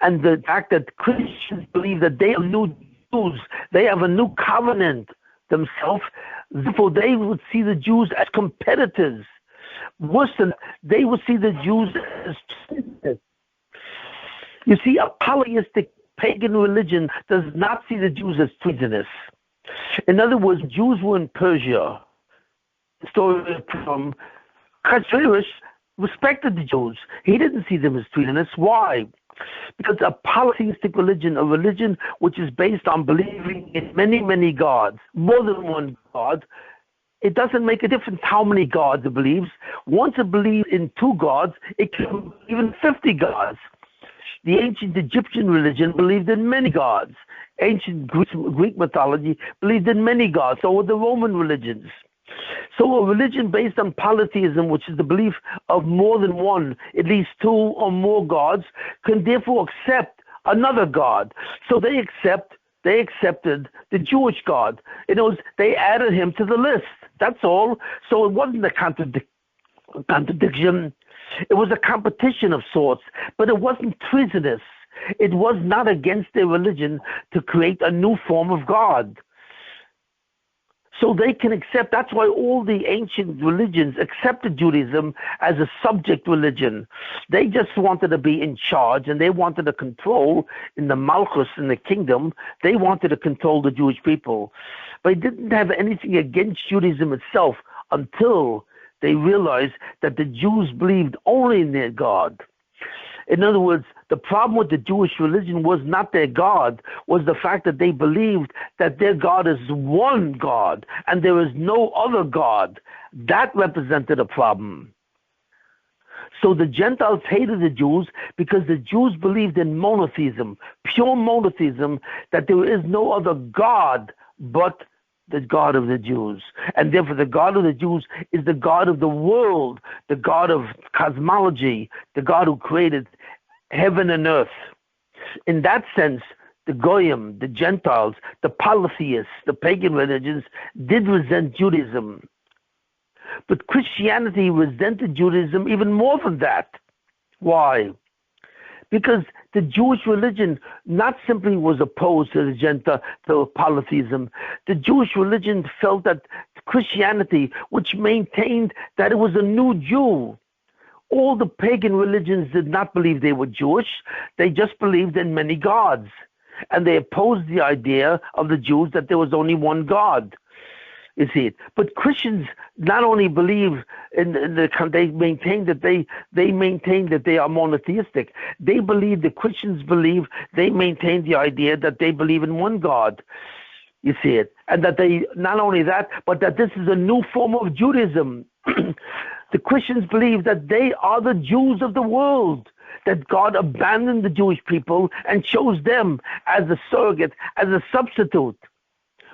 And the fact that Christians believe that they are new Jews, they have a new covenant themselves, therefore they would see the Jews as competitors. Worse than that, they would see the Jews as traitors. You see, a polytheistic pagan religion does not see the Jews as treasonous. In other words, Jews were in Persia. The story from Ahasuerus respected the Jews. He didn't see them as treasonous. Why? Because a polytheistic religion, a religion which is based on believing in many, many gods, more than one God, it doesn't make a difference how many gods it believes. Once it believes in two gods, it can believe even 50 gods. The ancient Egyptian religion believed in many gods. Ancient Greek mythology believed in many gods. So were the Roman religions. So a religion based on polytheism, which is the belief of more than one, at least two or more gods, can therefore accept another god. So they accepted the Jewish God. In other words, they added him to the list. That's all. So it wasn't a contradiction. It was a competition of sorts, but it wasn't treasonous. It was not against their religion to create a new form of God. So they can accept, that's why all the ancient religions accepted Judaism as a subject religion. They just wanted to be in charge, and they wanted to control in the Malchus, in the kingdom. They wanted to control the Jewish people. But they didn't have anything against Judaism itself until they realized that the Jews believed only in their God. In other words, the problem with the Jewish religion was not their God, was the fact that they believed that their God is one God and there is no other God. That represented a problem. So the Gentiles hated the Jews because the Jews believed in monotheism, pure monotheism, that there is no other God but the God of the Jews. And therefore the God of the Jews is the God of the world, the God of cosmology, the God who created heaven and earth. In that sense, the Goyim, the Gentiles, the polytheists, the pagan religions did resent Judaism. But Christianity resented Judaism even more than that. Why? Because the Jewish religion not simply was opposed to the Gentile, to polytheism. The Jewish religion felt that Christianity, which maintained that it was a new Jew. All the pagan religions did not believe they were Jewish. They just believed in many gods. And they opposed the idea of the Jews that there was only one God. You see it. But Christians not only believe they maintain that they are monotheistic. They believe, the Christians believe, they maintain the idea that they believe in one God. You see it. And that they, not only that, but that this is a new form of Judaism. The Christians believe that they are the Jews of the world, that God abandoned the Jewish people and chose them as a surrogate, as a substitute,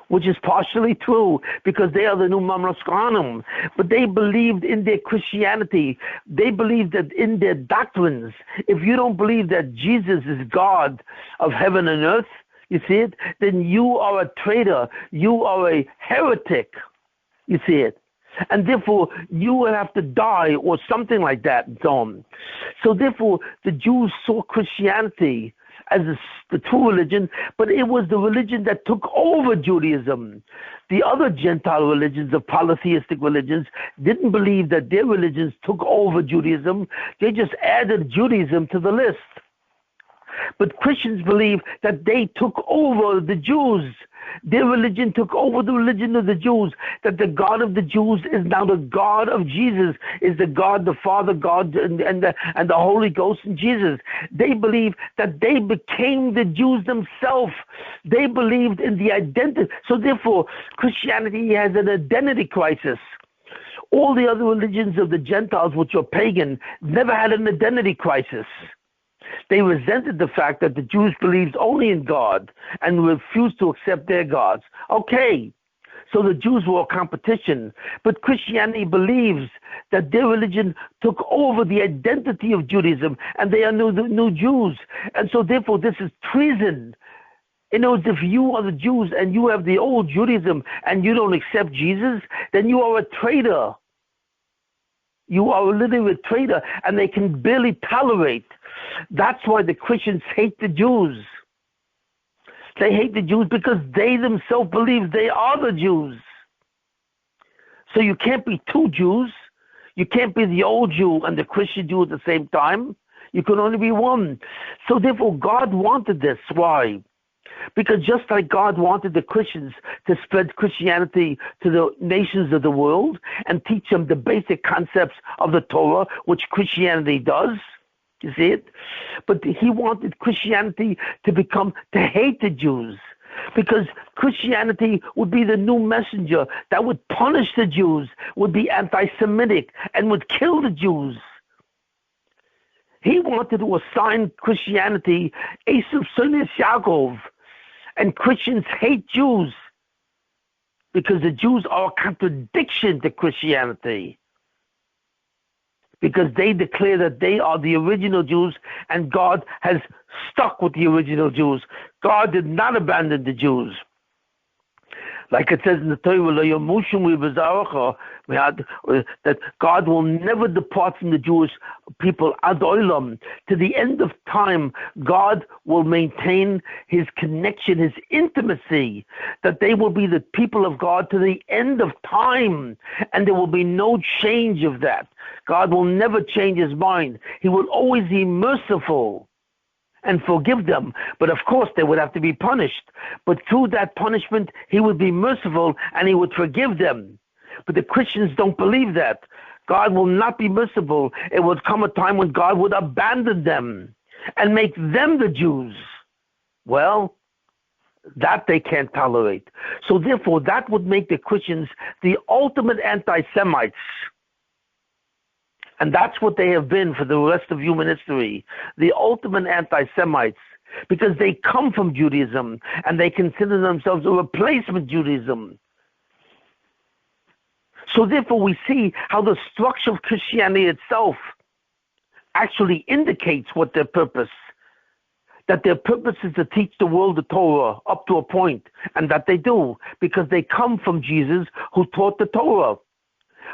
which is partially true because they are the new Mamlech Kohanim. But they believed in their Christianity. They believed that in their doctrines, if you don't believe that Jesus is God of heaven and earth, you see it, then you are a traitor. You are a heretic. You see it. And therefore, you will have to die or something like that. So therefore, the Jews saw Christianity as the true religion, but it was the religion that took over Judaism. The other Gentile religions, the polytheistic religions, didn't believe that their religions took over Judaism. They just added Judaism to the list. But Christians believe that they took over the Jews. Their religion took over the religion of the Jews, that the God of the Jews is now the God of Jesus, is the God, the Father God, and the Holy Ghost in Jesus. They believe that they became the Jews themselves. They believed in the identity. So therefore, Christianity has an identity crisis. All the other religions of the Gentiles, which are pagan, never had an identity crisis. They resented the fact that the Jews believed only in God and refused to accept their gods. Okay, so the Jews were a competition, but Christianity believes that their religion took over the identity of Judaism and they are new Jews. And so therefore this is treason. In other words, if you are the Jews and you have the old Judaism and you don't accept Jesus, then you are a traitor. You are literally a traitor, and they can barely tolerate. That's why the Christians hate the Jews. They hate the Jews because they themselves believe they are the Jews. So you can't be two Jews. You can't be the old Jew and the Christian Jew at the same time. You can only be one. So therefore, God wanted this. Why? Because just like God wanted the Christians to spread Christianity to the nations of the world and teach them the basic concepts of the Torah, which Christianity does, you see it? But he wanted Christianity to hate the Jews, because Christianity would be the new messenger that would punish the Jews, would be anti-Semitic, and would kill the Jews. He wanted to assign Christianity Esav Sonis Yaakov. And Christians hate Jews because the Jews are a contradiction to Christianity, because they declare that they are the original Jews and God has stuck with the original Jews. God did not abandon the Jews. Like it says in the Torah, that God will never depart from the Jewish people ad olam. To the end of time, God will maintain his connection, his intimacy, that they will be the people of God to the end of time, and there will be no change of that. God will never change his mind. He will always be merciful and forgive them. But of course, they would have to be punished. But through that punishment, he would be merciful and he would forgive them. But the Christians don't believe that. God will not be merciful. It would come a time when God would abandon them and make them the Jews. Well, that they can't tolerate. So therefore, that would make the Christians the ultimate anti-Semites. And that's what they have been for the rest of human history, the ultimate anti-Semites, because they come from Judaism and they consider themselves a replacement Judaism. So therefore we see how the structure of Christianity itself actually indicates what their purpose, that their purpose is to teach the world the Torah up to a point, and that they do, because they come from Jesus who taught the Torah.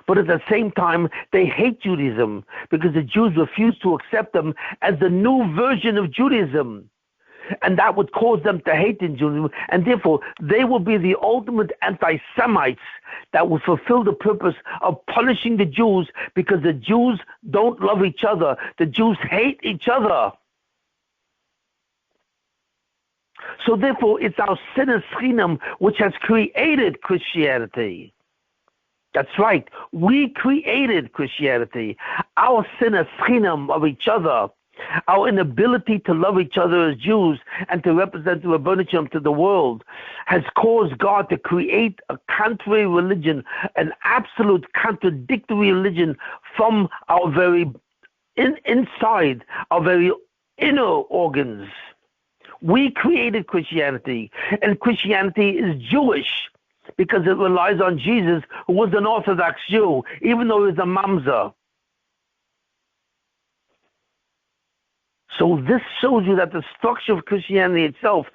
But at the same time, they hate Judaism because the Jews refuse to accept them as the new version of Judaism. And that would cause them to hate in Judaism. And therefore, they will be the ultimate anti-Semites that will fulfill the purpose of punishing the Jews, because the Jews don't love each other. The Jews hate each other. So therefore, it's our sinus chinam which has created Christianity. That's right. We created Christianity. Our sinus chinam of each other Our inability to love each other as Jews and to represent the Rebbeinu to the world has caused God to create a contrary religion, an absolute contradictory religion from our very inside, our very inner organs. We created Christianity, and Christianity is Jewish because it relies on Jesus, who was an Orthodox Jew, even though he was a mamzer. So this shows you that the structure of Christianity itself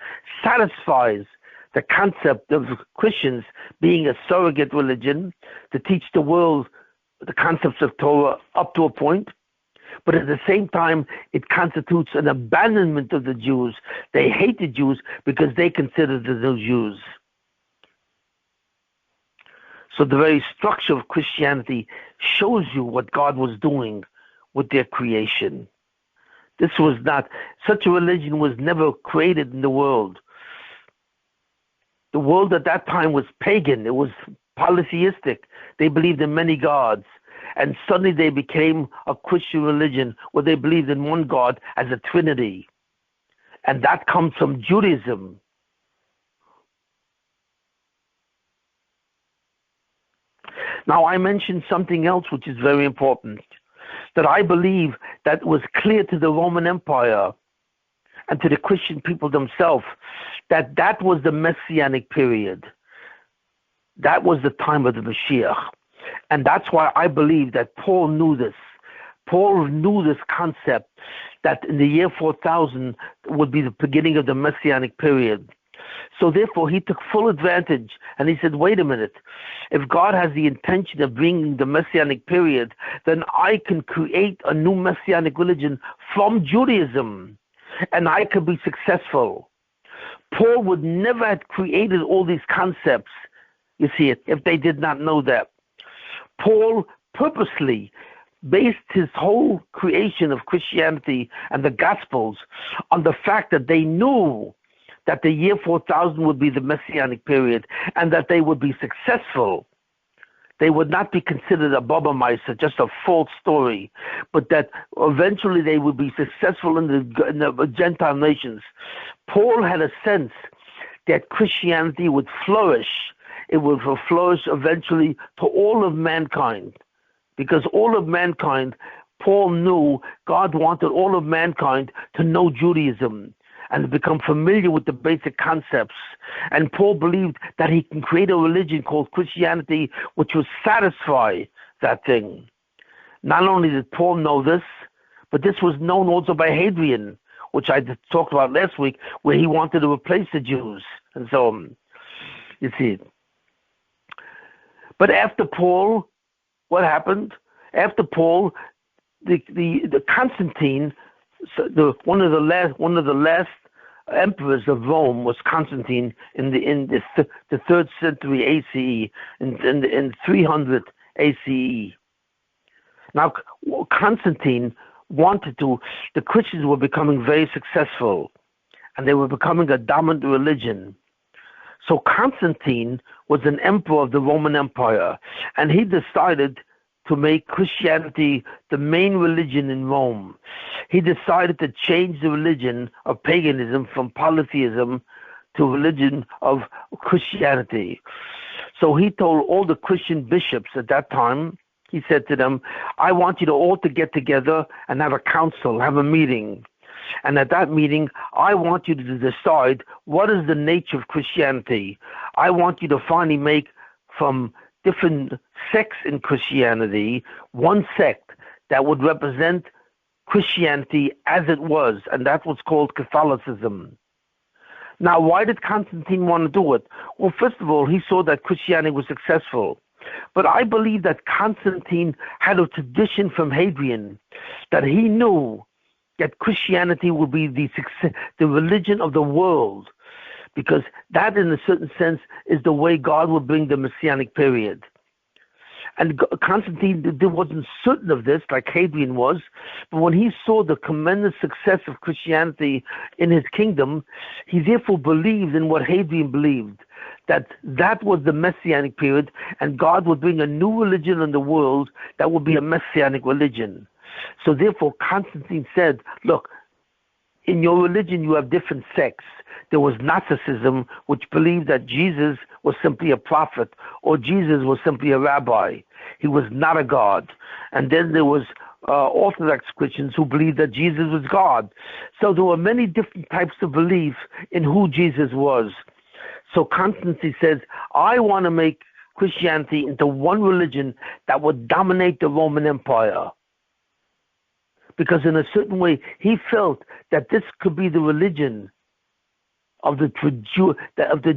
satisfies the concept of Christians being a surrogate religion to teach the world the concepts of Torah up to a point, but at the same time, it constitutes an abandonment of the Jews. They hate the Jews because they consider them the Jews. So the very structure of Christianity shows you what God was doing with their creation. This was not, such a religion was never created in the world. The world at that time was pagan. It was polytheistic. They believed in many gods. And suddenly they became a Christian religion where they believed in one God as a trinity. And that comes from Judaism. Now I mentioned something else which is very important, that I believe that was clear to the Roman Empire and to the Christian people themselves, that that was the Messianic period. That was the time of the Mashiach. And that's why I believe that Paul knew this. Paul knew this concept that in the year 4000 would be the beginning of the Messianic period. So therefore he took full advantage and he said, wait a minute, if God has the intention of bringing the Messianic period, then I can create a new Messianic religion from Judaism and I could be successful. Paul would never have created all these concepts, you see it, if they did not know that. Paul purposely based his whole creation of Christianity and the Gospels on the fact that they knew that the year 4000 would be the Messianic period and that they would be successful. They would not be considered a Baba-Meister, just a false story, but that eventually they would be successful in the Gentile nations. Paul had a sense that Christianity would flourish. It would flourish eventually to all of mankind, because all of mankind, Paul knew God wanted all of mankind to know Judaism and to become familiar with the basic concepts. And Paul believed that he can create a religion called Christianity which would satisfy that thing. Not only did Paul know this, but this was known also by Hadrian, which I talked about last week, where he wanted to replace the Jews and so on. You see. But after Paul, what happened? After Paul, the Constantine, one of the last emperors of Rome was Constantine in the 3rd century ACE, in 300 ACE. Now, Constantine wanted to. The Christians were becoming very successful, and they were becoming a dominant religion. So Constantine was an emperor of the Roman Empire, and he decided to make Christianity the main religion in Rome. He decided to change the religion of paganism from polytheism to religion of Christianity. So he told all the Christian bishops at that time, he said to them, I want you to all to get together and have a council, have a meeting. And at that meeting, I want you to decide what is the nature of Christianity. I want you to finally make from different sects in Christianity one sect that would represent Christianity as it was, and that's what's called Catholicism. Now, why did Constantine want to do it? Well, first of all, he saw that Christianity was successful. But I believe that Constantine had a tradition from Hadrian that he knew that Christianity would be the religion of the world, because that, in a certain sense, is the way God would bring the Messianic period. And Constantine wasn't certain of this, like Hadrian was, but when he saw the tremendous success of Christianity in his kingdom, he therefore believed in what Hadrian believed, that that was the Messianic period, and God would bring a new religion in the world that would be a Messianic religion. So therefore, Constantine said, look, in your religion you have different sects. There was Gnosticism, which believed that Jesus was simply a prophet, or Jesus was simply a rabbi. He was not a god. And then there was Orthodox Christians who believed that Jesus was God. So there were many different types of belief in who Jesus was. So Constantine says, I want to make Christianity into one religion that would dominate the Roman Empire. Because in a certain way, he felt that this could be the religion of the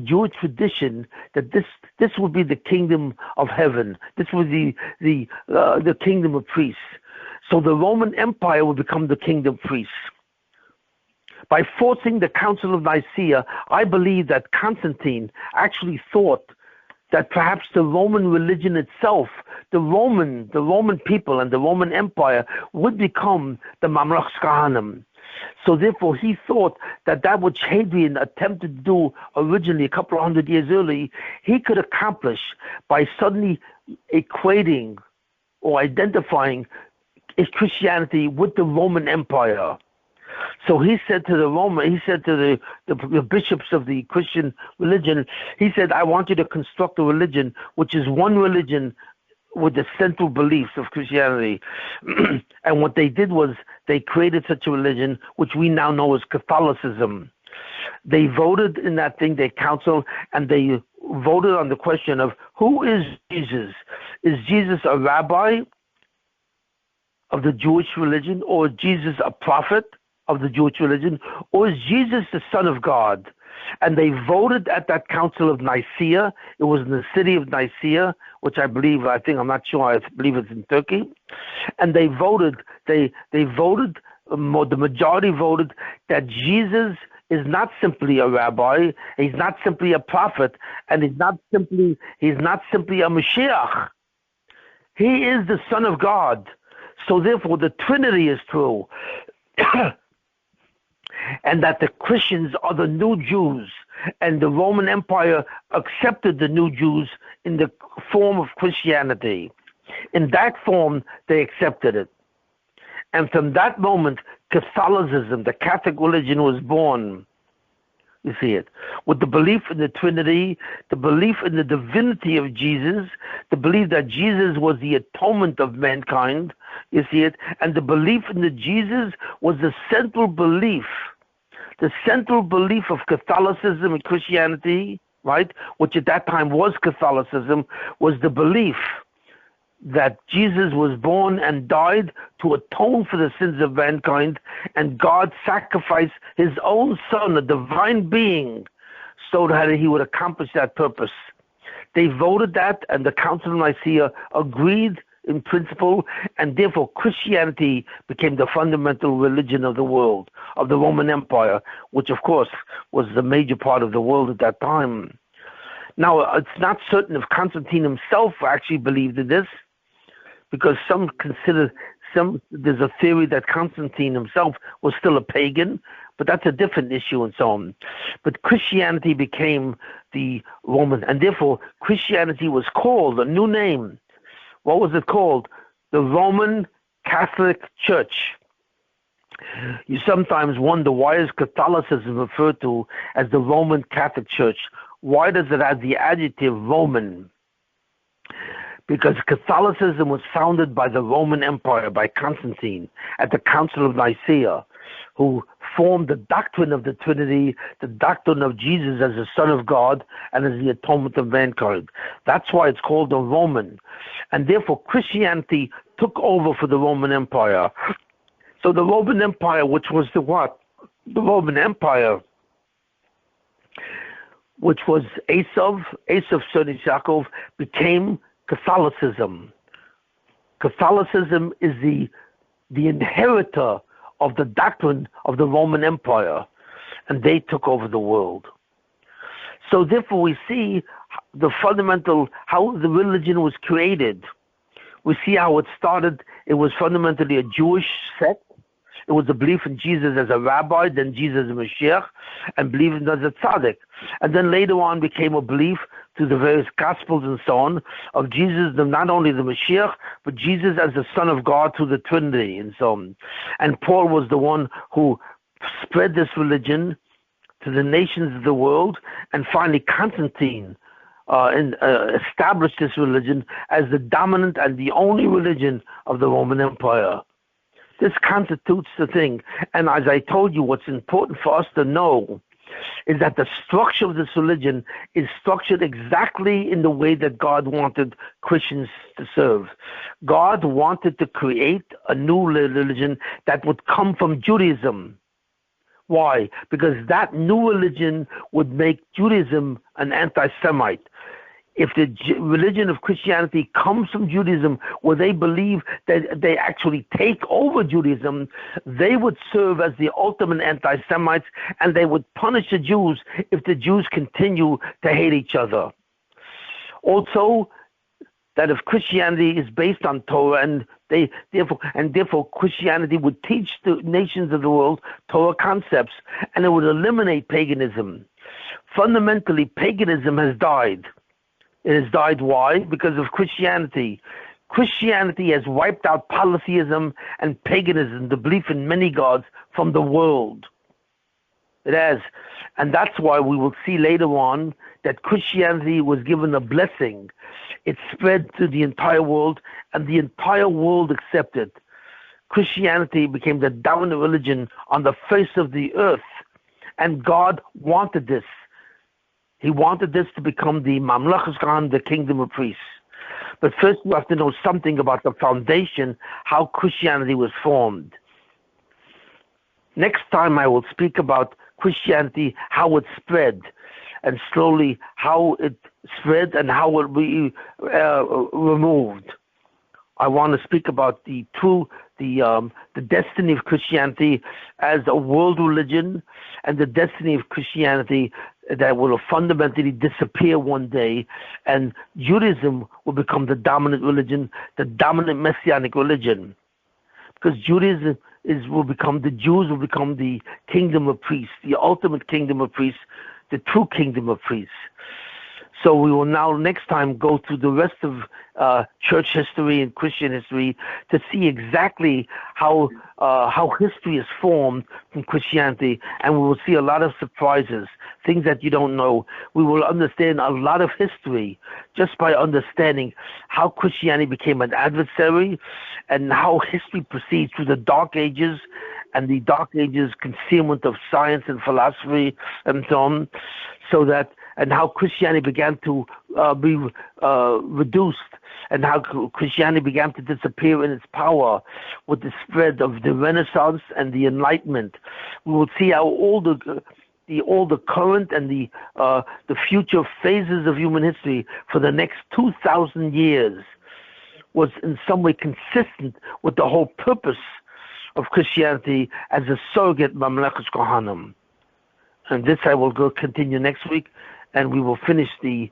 Jewish tradition, that this would be the kingdom of heaven. This would be the kingdom of priests. So the Roman Empire would become the kingdom of priests. By forcing the Council of Nicaea, I believe that Constantine actually thought that perhaps the Roman religion itself, the Roman people and the Roman Empire would become the Mamlech Kahanim. So therefore he thought that which Hadrian attempted to do originally a couple of hundred years early, he could accomplish by suddenly equating or identifying Christianity with the Roman Empire. So he said to the bishops of the Christian religion, he said, I want you to construct a religion which is one religion with the central beliefs of Christianity. And what they did was they created such a religion which we now know as Catholicism. They voted in that thing, they council, and they voted on the question of who is Jesus? Is Jesus a rabbi of the Jewish religion, or is Jesus a prophet of the Jewish religion, or is Jesus the Son of God? And they voted at that Council of Nicaea. It was in the city of Nicaea, which I believe it's in Turkey. And they voted, the majority voted that Jesus is not simply a rabbi, he's not simply a prophet, and he's not simply a Mashiach. He is the Son of God. So therefore the Trinity is true. And that the Christians are the new Jews, and the Roman Empire accepted the new Jews in the form of Christianity. In that form, they accepted it. And from that moment, Catholicism, the Catholic religion, was born. You see it. With the belief in the Trinity, the belief in the divinity of Jesus, the belief that Jesus was the atonement of mankind, you see it, and the belief in the Jesus was the central belief of Catholicism and Christianity, right, which at that time was Catholicism, was the belief that Jesus was born and died to atone for the sins of mankind, and God sacrificed his own son, a divine being, so that he would accomplish that purpose. They voted that, and the Council of Nicaea agreed in principle, and therefore Christianity became the fundamental religion of the world, of the Roman Empire, which of course was the major part of the world at that time. Now, it's not certain if Constantine himself actually believed in this, because there's a theory that Constantine himself was still a pagan, but that's a different issue and so on. But Christianity became the Roman, and therefore Christianity was called a new name. What was it called? The Roman Catholic Church. You sometimes wonder, why is Catholicism referred to as the Roman Catholic Church? Why does it have the adjective Roman? Because Catholicism was founded by the Roman Empire, by Constantine, at the Council of Nicaea, who formed the doctrine of the Trinity, the doctrine of Jesus as the Son of God and as the atonement of mankind. That's why it's called the Roman. And therefore Christianity took over for the Roman Empire. So the Roman Empire, which was the what? The Roman Empire, which was Esav son Yaakov, became Catholicism. Catholicism is the inheritor of the doctrine of the Roman Empire, and they took over the world. So therefore we see the fundamental, how the religion was created. We see how it started. It was fundamentally a Jewish sect. It was a belief in Jesus as a rabbi, then Jesus as a Mashiach, and belief in as a tzaddik. And then later on became a belief through the various Gospels and so on, of Jesus, not only the Mashiach, but Jesus as the Son of God through the Trinity and so on. And Paul was the one who spread this religion to the nations of the world, and finally Constantine established this religion as the dominant and the only religion of the Roman Empire. This constitutes the thing. And as I told you, what's important for us to know is that the structure of this religion is structured exactly in the way that God wanted Christians to serve. God wanted to create a new religion that would come from Judaism. Why? Because that new religion would make Judaism an anti-Semite. If the religion of Christianity comes from Judaism, where they believe that they actually take over Judaism, they would serve as the ultimate anti-Semites, and they would punish the Jews if the Jews continue to hate each other. Also, that if Christianity is based on Torah, and therefore Christianity would teach the nations of the world Torah concepts, and it would eliminate paganism. Fundamentally, paganism has died. It has died. Why? Because of Christianity. Christianity has wiped out polytheism and paganism, the belief in many gods, from the world. It has. And that's why we will see later on that Christianity was given a blessing. It spread to the entire world, and the entire world accepted. Christianity became the dominant religion on the face of the earth, and God wanted this. He wanted this to become the Mamlechus Khan, the kingdom of priests. But first we have to know something about the foundation, how Christianity was formed. Next time I will speak about Christianity, how it spread, and slowly how it spread and how it be removed. I want to speak about the destiny of Christianity as a world religion, and the destiny of Christianity that will fundamentally disappear one day, and Judaism will become the dominant religion, the dominant messianic religion. Because Judaism will become the kingdom of priests, the ultimate kingdom of priests, the true kingdom of priests. So we will now next time go through the rest of church history and Christian history to see exactly how history is formed from Christianity, and we will see a lot of surprises, things that you don't know. We will understand a lot of history just by understanding how Christianity became an adversary, and how history proceeds through the Dark Ages, and the Dark Ages concealment of science and philosophy and so on, and how Christianity began to be reduced, and how Christianity began to disappear in its power with the spread of the Renaissance and the Enlightenment. We will see how all the current and the future phases of human history for the next 2,000 years was in some way consistent with the whole purpose of Christianity as a surrogate Mamlechus Kohanim. And this I will continue next week, and we will finish the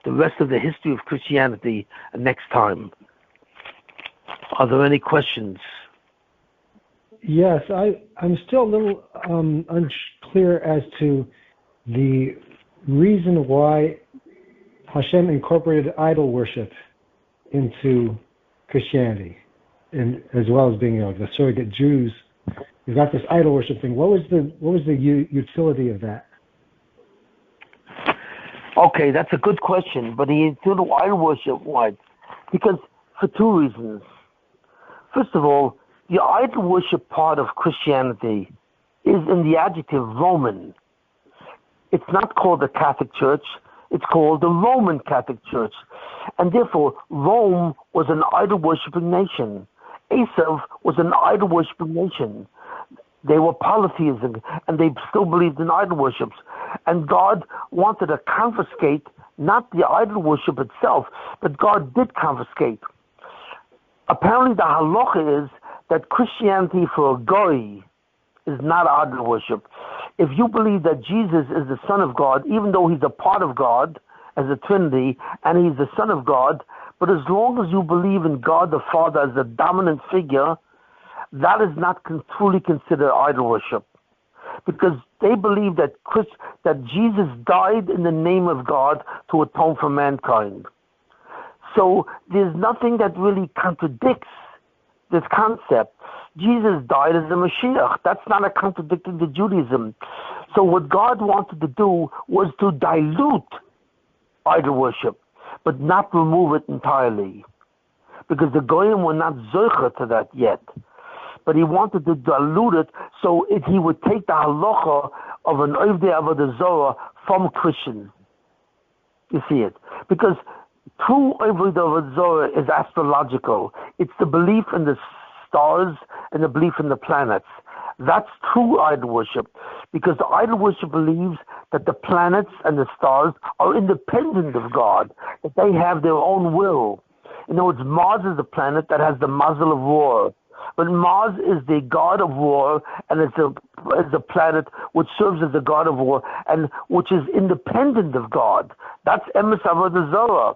rest of the history of Christianity next time. Are there any questions? Yes, I'm still a little unclear as to the reason why Hashem incorporated idol worship into Christianity, and as well as being the surrogate Jews. You've got this idol worship thing. What was the utility of that? Okay, that's a good question. But he included idol worship. Why? Because for two reasons. First of all, the idol worship part of Christianity is in the adjective Roman. It's not called the Catholic Church. It's called the Roman Catholic Church. And therefore, Rome was an idol-worshipping nation. Esav was an idol-worshipping nation. They were polytheism, and they still believed in idol worships. And God wanted to confiscate not the idol worship itself, but God did confiscate. Apparently the halacha is that Christianity for a goy is not idol worship. If you believe that Jesus is the Son of God, even though he's a part of God as a Trinity, and he's the Son of God, but as long as you believe in God the Father as the dominant figure, that is not truly considered idol worship. because they believe that Jesus died in the name of God to atone for mankind. So there's nothing that really contradicts this concept. Jesus died as the Mashiach. That's not a contradiction to Judaism. So what God wanted to do was to dilute idol worship, but not remove it entirely, because the Goyim were not zocher to that yet. But he wanted to dilute it so he would take the halacha of an Ovdei Avodah Zorah from Christians. You see it? Because true Ovdei Avodah Zorah is astrological. It's the belief in the stars and the belief in the planets. That's true idol worship, because the idol worship believes that the planets and the stars are independent of God, that they have their own will. In other words, Mars is the planet that has the muzzle of war. But Mars is the god of war, and it's a planet which serves as the god of war, and which is independent of God. That's Emes Avodah Zorah.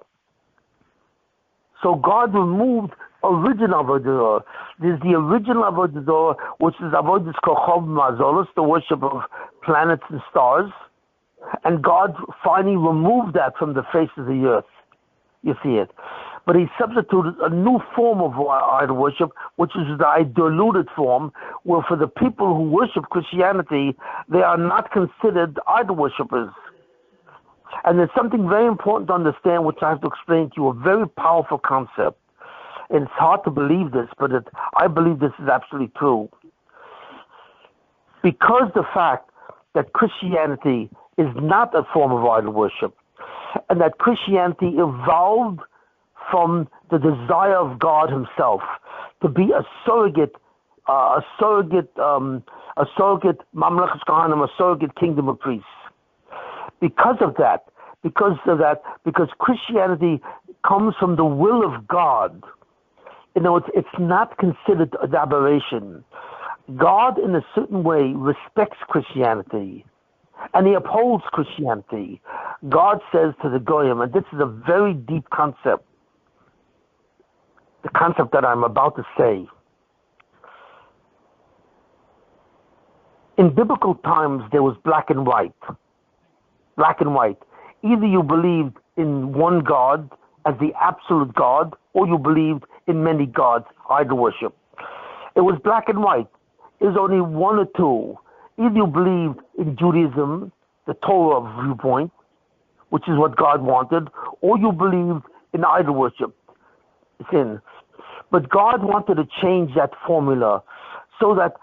So God removed original Avodah Zorah. There's the original Avodah Zorah, which is Avodah Kochov Mazolos, the worship of planets and stars, and God finally removed that from the face of the earth. You see it. But he substituted a new form of idol worship, which is the diluted form, where for the people who worship Christianity, they are not considered idol worshippers. And there's something very important to understand, which I have to explain to you, a very powerful concept. And it's hard to believe this, but I believe this is absolutely true. Because the fact that Christianity is not a form of idol worship, and that Christianity evolved from the desire of God Himself to be a surrogate mamlechas kahanim, a surrogate kingdom of priests. Because Christianity comes from the will of God. You know, it's not considered an aberration. God, in a certain way, respects Christianity, and He upholds Christianity. God says to the Goyim, and this is a very deep concept, the concept that I'm about to say. In biblical times, there was black and white. Black and white. Either you believed in one God as the absolute God, or you believed in many gods, idol worship. It was black and white. It was only one or two. Either you believed in Judaism, the Torah viewpoint, which is what God wanted, or you believed in idol worship, sin. But God wanted to change that formula so that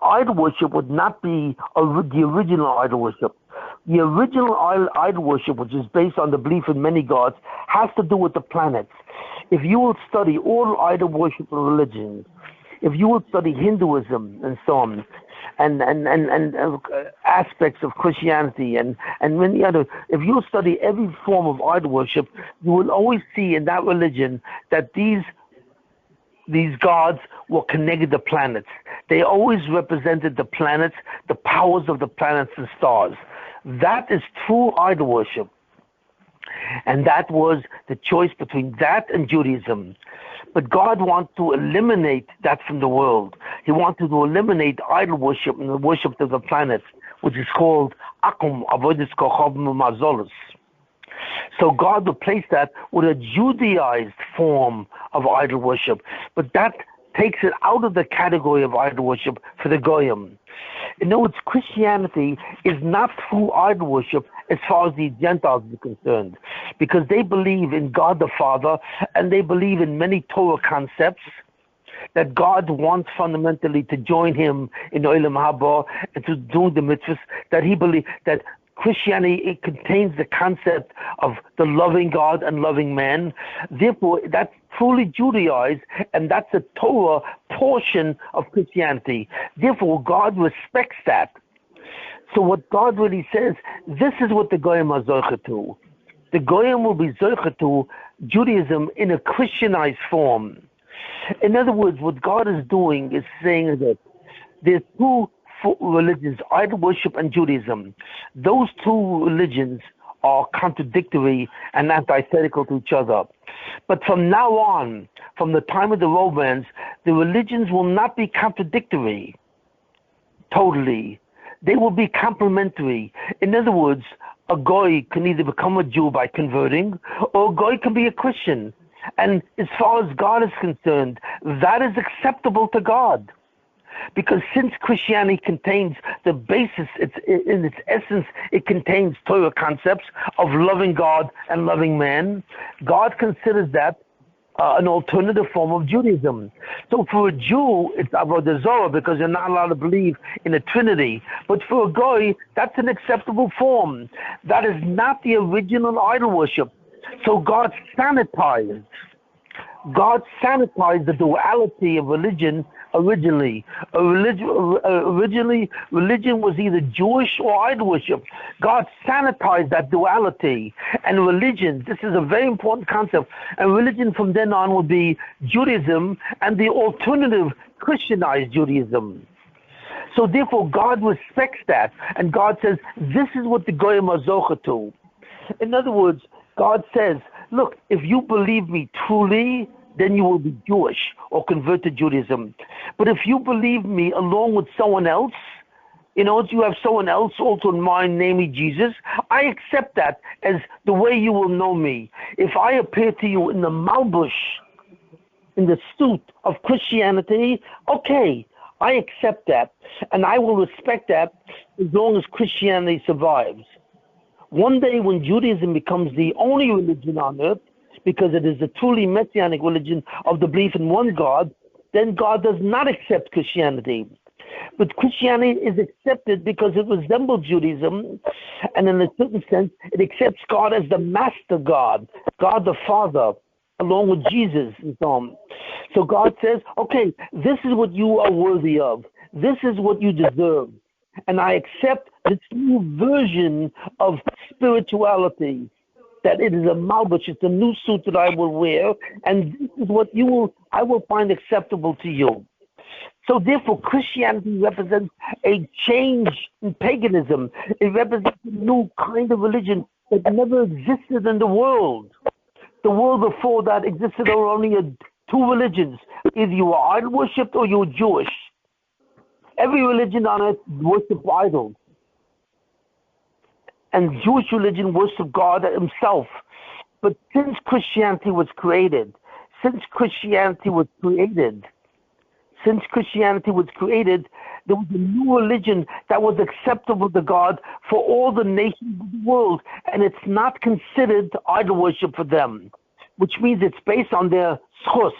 idol worship would not be the original idol worship. The original idol worship, which is based on the belief in many gods, has to do with the planets. If you will study all idol worship religions, if you will study Hinduism and so on, and aspects of Christianity and many other, if you study every form of idol worship, you will always see in that religion that these gods were connected to planets. They always represented the planets, the powers of the planets and stars. That is true idol worship. And that was the choice between that and Judaism. But God wanted to eliminate that from the world. He wanted to eliminate idol worship and the worship of the planets, which is called Akum, Avodas Kochov Mazolos. So God replaced that with a Judaized form of idol worship. But that takes it out of the category of idol worship for the Goyim. In other words, Christianity is not true idol worship as far as the Gentiles are concerned, because they believe in God the Father, and they believe in many Torah concepts, that God wants fundamentally to join Him in Olam Haba and to do the mitzvahs, that He believes that Christianity, it contains the concept of the loving God and loving man. Therefore, that's truly Judaized, and that's a Torah portion of Christianity. Therefore, God respects that. So what God really says, this is what the Goyim are zocher to. The Goyim will be zocher to Judaism in a Christianized form. In other words, what God is doing is saying that there's two religions, idol worship and Judaism. Those two religions are contradictory and antithetical to each other. But from now on, from the time of the Romans, the religions will not be contradictory totally. They will be complementary. In other words, a goy can either become a Jew by converting, or a goy can be a Christian. And as far as God is concerned, that is acceptable to God. Because since Christianity contains the basis, in its essence, it contains Torah concepts of loving God and loving man, God considers that an alternative form of Judaism. So for a Jew, it's avodah zarah because they're not allowed to believe in a trinity. But for a goy, that's an acceptable form. That is not the original idol worship. So God sanitized the duality of religion originally. Originally, religion was either Jewish or idol worship. God sanitized that duality. And religion, this is a very important concept, and religion from then on will be Judaism and the alternative Christianized Judaism. So therefore, God respects that, and God says, this is what the Goyim are zocher to. In other words, God says, look, if you believe me truly, then you will be Jewish or convert to Judaism. But if you believe me along with someone else, if you have someone else also in mind, namely Jesus, I accept that as the way you will know me. If I appear to you in the malbush, in the suit of Christianity, okay, I accept that. And I will respect that as long as Christianity survives. One day when Judaism becomes the only religion on earth, because it is a truly messianic religion of the belief in one God, then God does not accept Christianity. But Christianity is accepted because it resembles Judaism, and in a certain sense, it accepts God as the master God, God the Father, along with Jesus and so on. So God says, okay, this is what you are worthy of. This is what you deserve. And I accept this new version of spirituality, that it is a malbush, it's a new suit that I will wear, and this is what I will find acceptable to you. So therefore, Christianity represents a change in paganism. It represents a new kind of religion that never existed in the world. The world before that existed only two religions. Either you were idol worshipped or you were Jewish. Every religion on earth worshipped idols. And Jewish religion worshiped God himself. But since Christianity was created, there was a new religion that was acceptable to God for all the nations of the world, and it's not considered idol worship for them, which means it's based on their schus.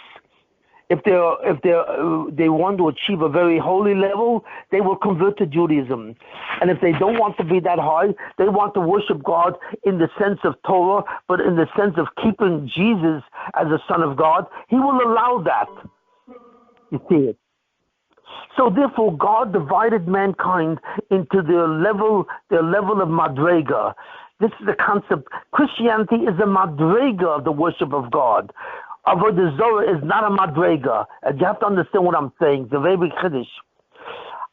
If they want to achieve a very holy level, they will convert to Judaism. And if they don't want to be that high, they want to worship God in the sense of Torah, but in the sense of keeping Jesus as a son of God, he will allow that. You see it. So therefore, God divided mankind into their level of madrega. This is the concept. Christianity is a madrega of the worship of God. Avodah zarah is not a madrega. And you have to understand what I'm saying. It's a very big chiddush.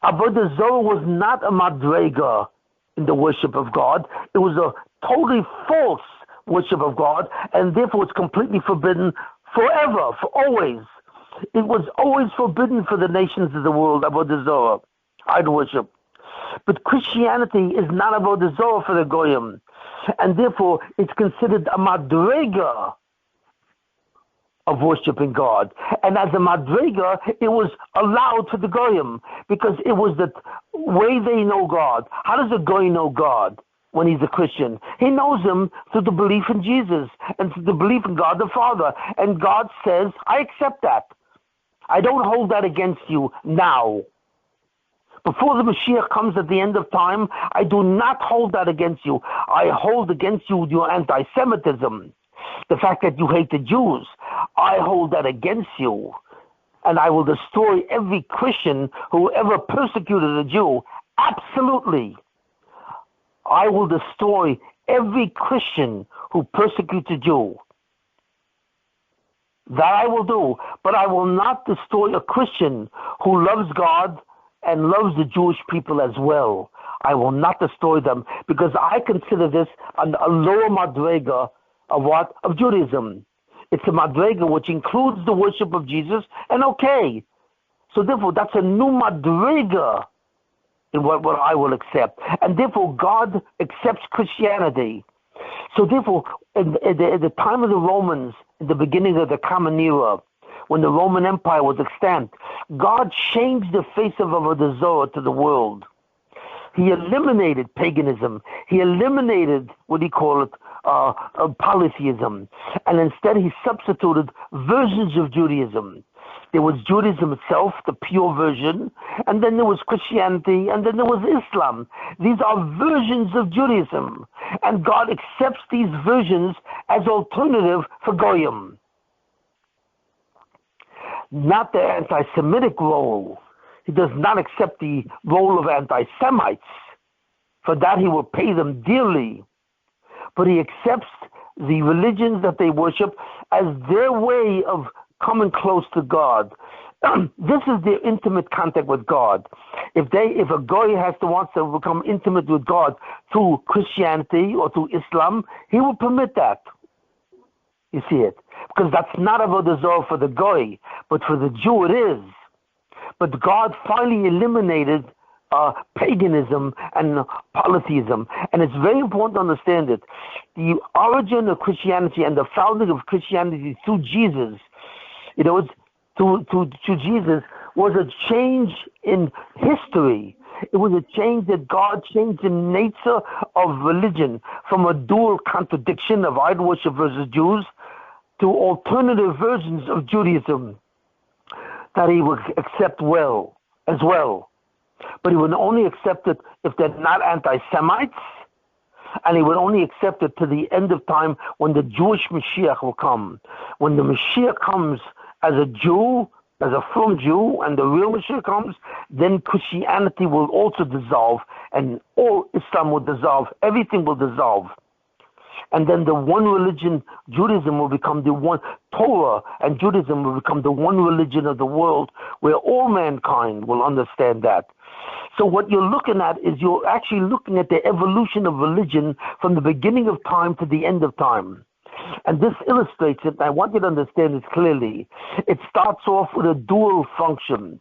Avodah zarah was not a madrega in the worship of God. It was a totally false worship of God, and therefore it's completely forbidden forever, for always. It was always forbidden for the nations of the world, avodah zarah, idol worship. But Christianity is not avodah zarah for the goyim, and therefore it's considered a madrega of worshiping God. And as a madrega, it was allowed for the goyim because it was the way they know God. How does a goy know God when he's a Christian? He knows him through the belief in Jesus and through the belief in God the Father. And God says, I accept that. I don't hold that against you now. Before the Mashiach comes at the end of time, I do not hold that against you. I hold against you your anti-Semitism. The fact that you hate the Jews, I hold that against you. And I will destroy every Christian who ever persecuted a Jew. Absolutely. I will destroy every Christian who persecutes a Jew. That I will do. But I will not destroy a Christian who loves God and loves the Jewish people as well. I will not destroy them because I consider this a lower madrega of what? Of Judaism. It's a madrega which includes the worship of Jesus, and okay. So therefore, that's a new madrega in what I will accept. And therefore, God accepts Christianity. So therefore, at the time of the Romans, in the beginning of the Common Era, when the Roman Empire was extant, God changed the face of Avodah Zarah to the world. He eliminated paganism. He eliminated, polytheism. And instead he substituted versions of Judaism. There was Judaism itself, the pure version, and then there was Christianity, and then there was Islam. These are versions of Judaism. And God accepts these versions as alternative for Goyim. Not the anti-Semitic role. He does not accept the role of anti-Semites. For that he will pay them dearly. But he accepts the religions that they worship as their way of coming close to God. This is their intimate contact with God. If a Goy wants to become intimate with God through Christianity or through Islam, he will permit that. You see it? Because that's not Avodah Zarah for the Goy, but for the Jew it is. But God finally eliminated paganism and polytheism. And it's very important to understand it. The origin of Christianity and the founding of Christianity through Jesus, to Jesus, was a change in history. It was a change that God changed the nature of religion from a dual contradiction of idol worship versus Jews to alternative versions of Judaism that he would accept as well. But he would only accept it if they're not anti-Semites, and he would only accept it to the end of time when the Jewish Mashiach will come. When the Mashiach comes as a Jew, as a from Jew, and the real Mashiach comes, then Christianity will also dissolve, and all Islam will dissolve, everything will dissolve. And then the one religion, Judaism, will become the one, Torah and Judaism will become the one religion of the world where all mankind will understand that. So what you're looking at is you're actually looking at the evolution of religion from the beginning of time to the end of time. And this illustrates it, and I want you to understand this clearly. It starts off with a dual function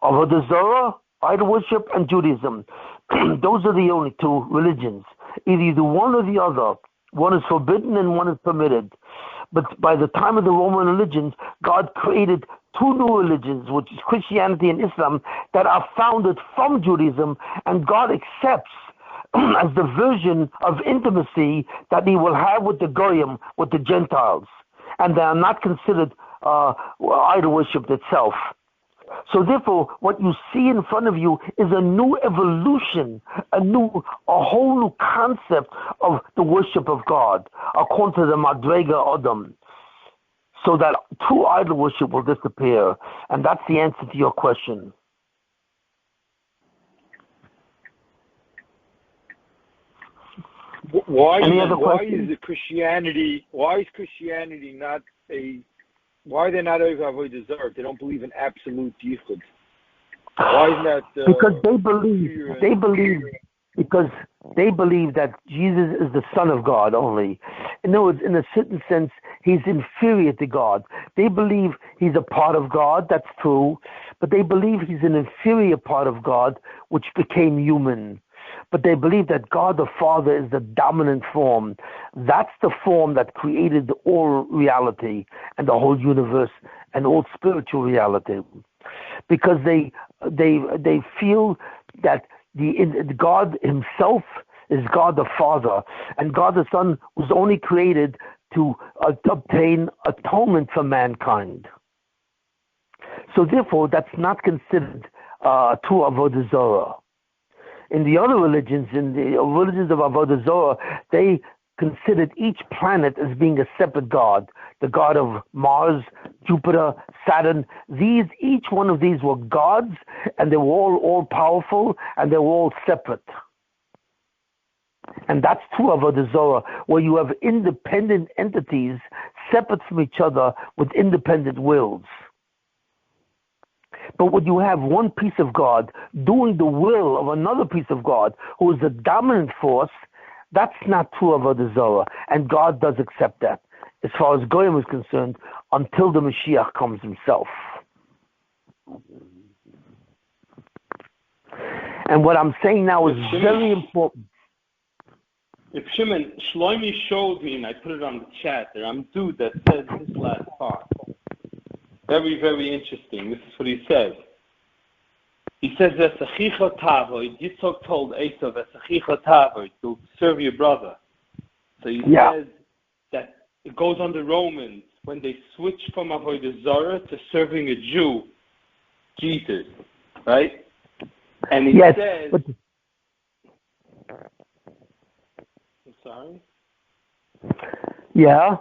of Avodah Zarah, idol worship, and Judaism. Those are the only two religions. Either the one or the other. One is forbidden and one is permitted. But by the time of the Roman religions, God created two new religions, which is Christianity and Islam, that are founded from Judaism, and God accepts as the version of intimacy that he will have with the Goyim, with the Gentiles. And they are not considered idol worship itself. So therefore, what you see in front of you is a new evolution, a whole new concept of the worship of God, according to the Madrega Adam. So that true idol worship will disappear. And that's the answer to your question. Why is Christianity not a... Why are they not over Avodah Zarah? They don't believe in absolute yichud. Why is that? Because they believe that Jesus is the Son of God only. In other words, in a certain sense, he's inferior to God. They believe he's a part of God, that's true, but they believe he's an inferior part of God, which became human. But they believe that God the Father is the dominant form. That's the form that created all reality and the whole universe and all spiritual reality. Because they feel that God himself is God the Father, and God the Son was only created to obtain atonement for mankind. So therefore, that's not considered true Avodah Zarah. In the other religions, in the religions of Avodah Zarah, they considered each planet as being a separate god. The god of Mars, Jupiter, Saturn. Each one of these were gods, and they were all powerful, and they were all separate. And that's true of Avodah Zarah, where you have independent entities separate from each other with independent wills. But when you have one piece of God doing the will of another piece of God, who is the dominant force, that's not true of Avodah Zarah. And God does accept that, as far as Goyim is concerned, until the Mashiach comes himself. And what I'm saying now is very important. If Shimon, Shlomi showed me, and I put it on the chat, there I'm dude that says this last part. Very, very interesting. This is what he says. He says, Vesachicha tavoid. Yitzchak told Esau, Vesachicha tavoid, to serve your brother. So he says that it goes on the Romans when they switch from Avodah Zarah to serving a Jew, Jesus, right? And he says, I'm sorry? Yeah.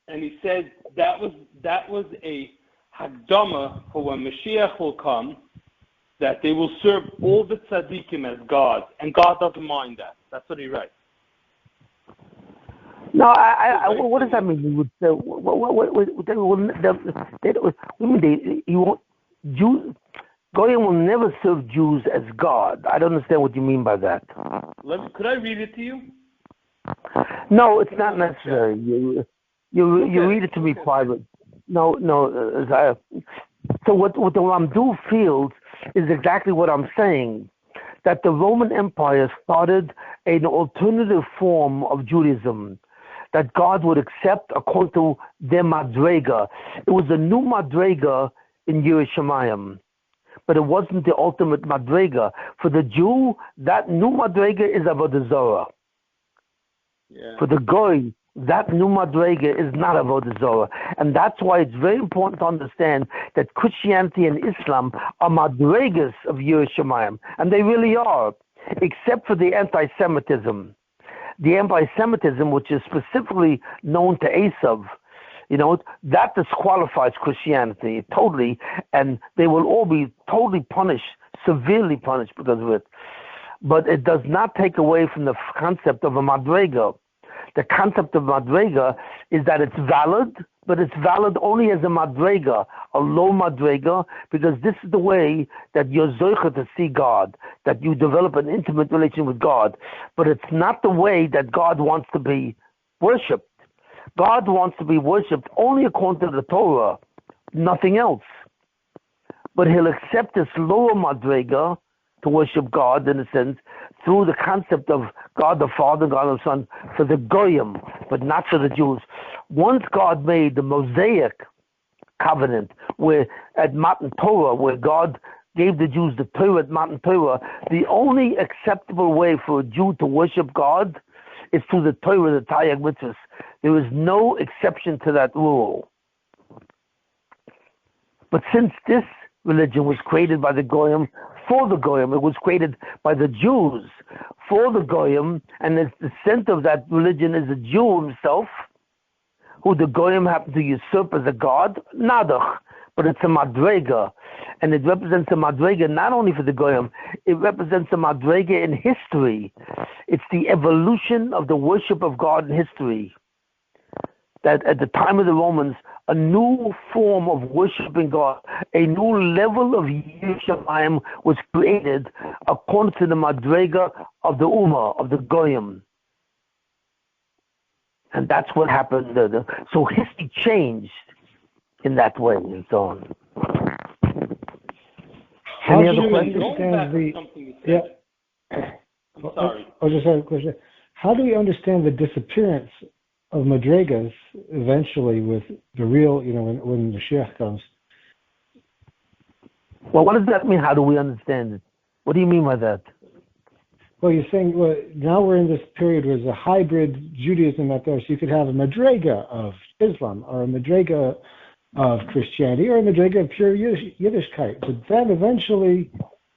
And he said that was a Hagdama for when Mashiach will come, that they will serve all the tzaddikim as God, and God doesn't mind that. That's what he writes. No, what does that mean? You would say, Goyim will never serve Jews as God. I don't understand what you mean by that. Could I read it to you? No, it's not necessary. You read it to me private. No. So what the Ramdu feels is exactly what I'm saying, that the Roman Empire started an alternative form of Judaism that God would accept according to their Madrega. It was a new Madrega in Yerushalayim, but it wasn't the ultimate Madrega. For the Jew, that new Madrega is Avodah Zarah. Yeah. For the Goy, that new Madrega is not Avodah Zarah. And that's why it's very important to understand that Christianity and Islam are Madregas of Yerushalayim. And they really are, except for the anti-Semitism. The anti-Semitism, which is specifically known to Esav, that disqualifies Christianity totally, and they will all be totally punished, severely punished because of it. But it does not take away from the concept of a Madrega. The concept of Madrega is that it's valid, but it's valid only as a Madrega, a low Madrega, because this is the way that you're zoicha to see God, that you develop an intimate relation with God. But it's not the way that God wants to be worshipped. God wants to be worshipped only according to the Torah, nothing else. But he'll accept this lower Madrega to worship God, in a sense, through the concept of God the Father, God the Son, for the Goyim, but not for the Jews. Once God made the Mosaic covenant, where at Matan Torah, where God gave the Jews the Torah at Matan Torah, the only acceptable way for a Jew to worship God is through the Torah, the Taryag Mitzvahs. There is no exception to that rule. But since this religion was created by the Goyim, for the Goyim, it was created by the Jews for the Goyim, and the center of that religion is the Jew himself, who the Goyim happen to usurp as a god, Nadach, but it's a Madrega, and it represents a Madrega not only for the Goyim, it represents a Madrega in history. It's the evolution of the worship of God in history. That at the time of the Romans, a new form of worshiping God, a new level of Yerushalayim was created according to the Madrega of the Ummah, of the Goyim. And that's what happened. So history changed in that way and so on. Any other questions? Yeah. I'm sorry. I just had a question. How do we understand the disappearance of Madregas eventually with the real, when the Mashiach comes? Well, what does that mean? How do we understand it? What do you mean by that? Well, you're saying, now we're in this period where there's a hybrid Judaism out there, so you could have a Madrega of Islam, or a Madrega of Christianity, or a Madrega of pure Yiddishkeit. But then eventually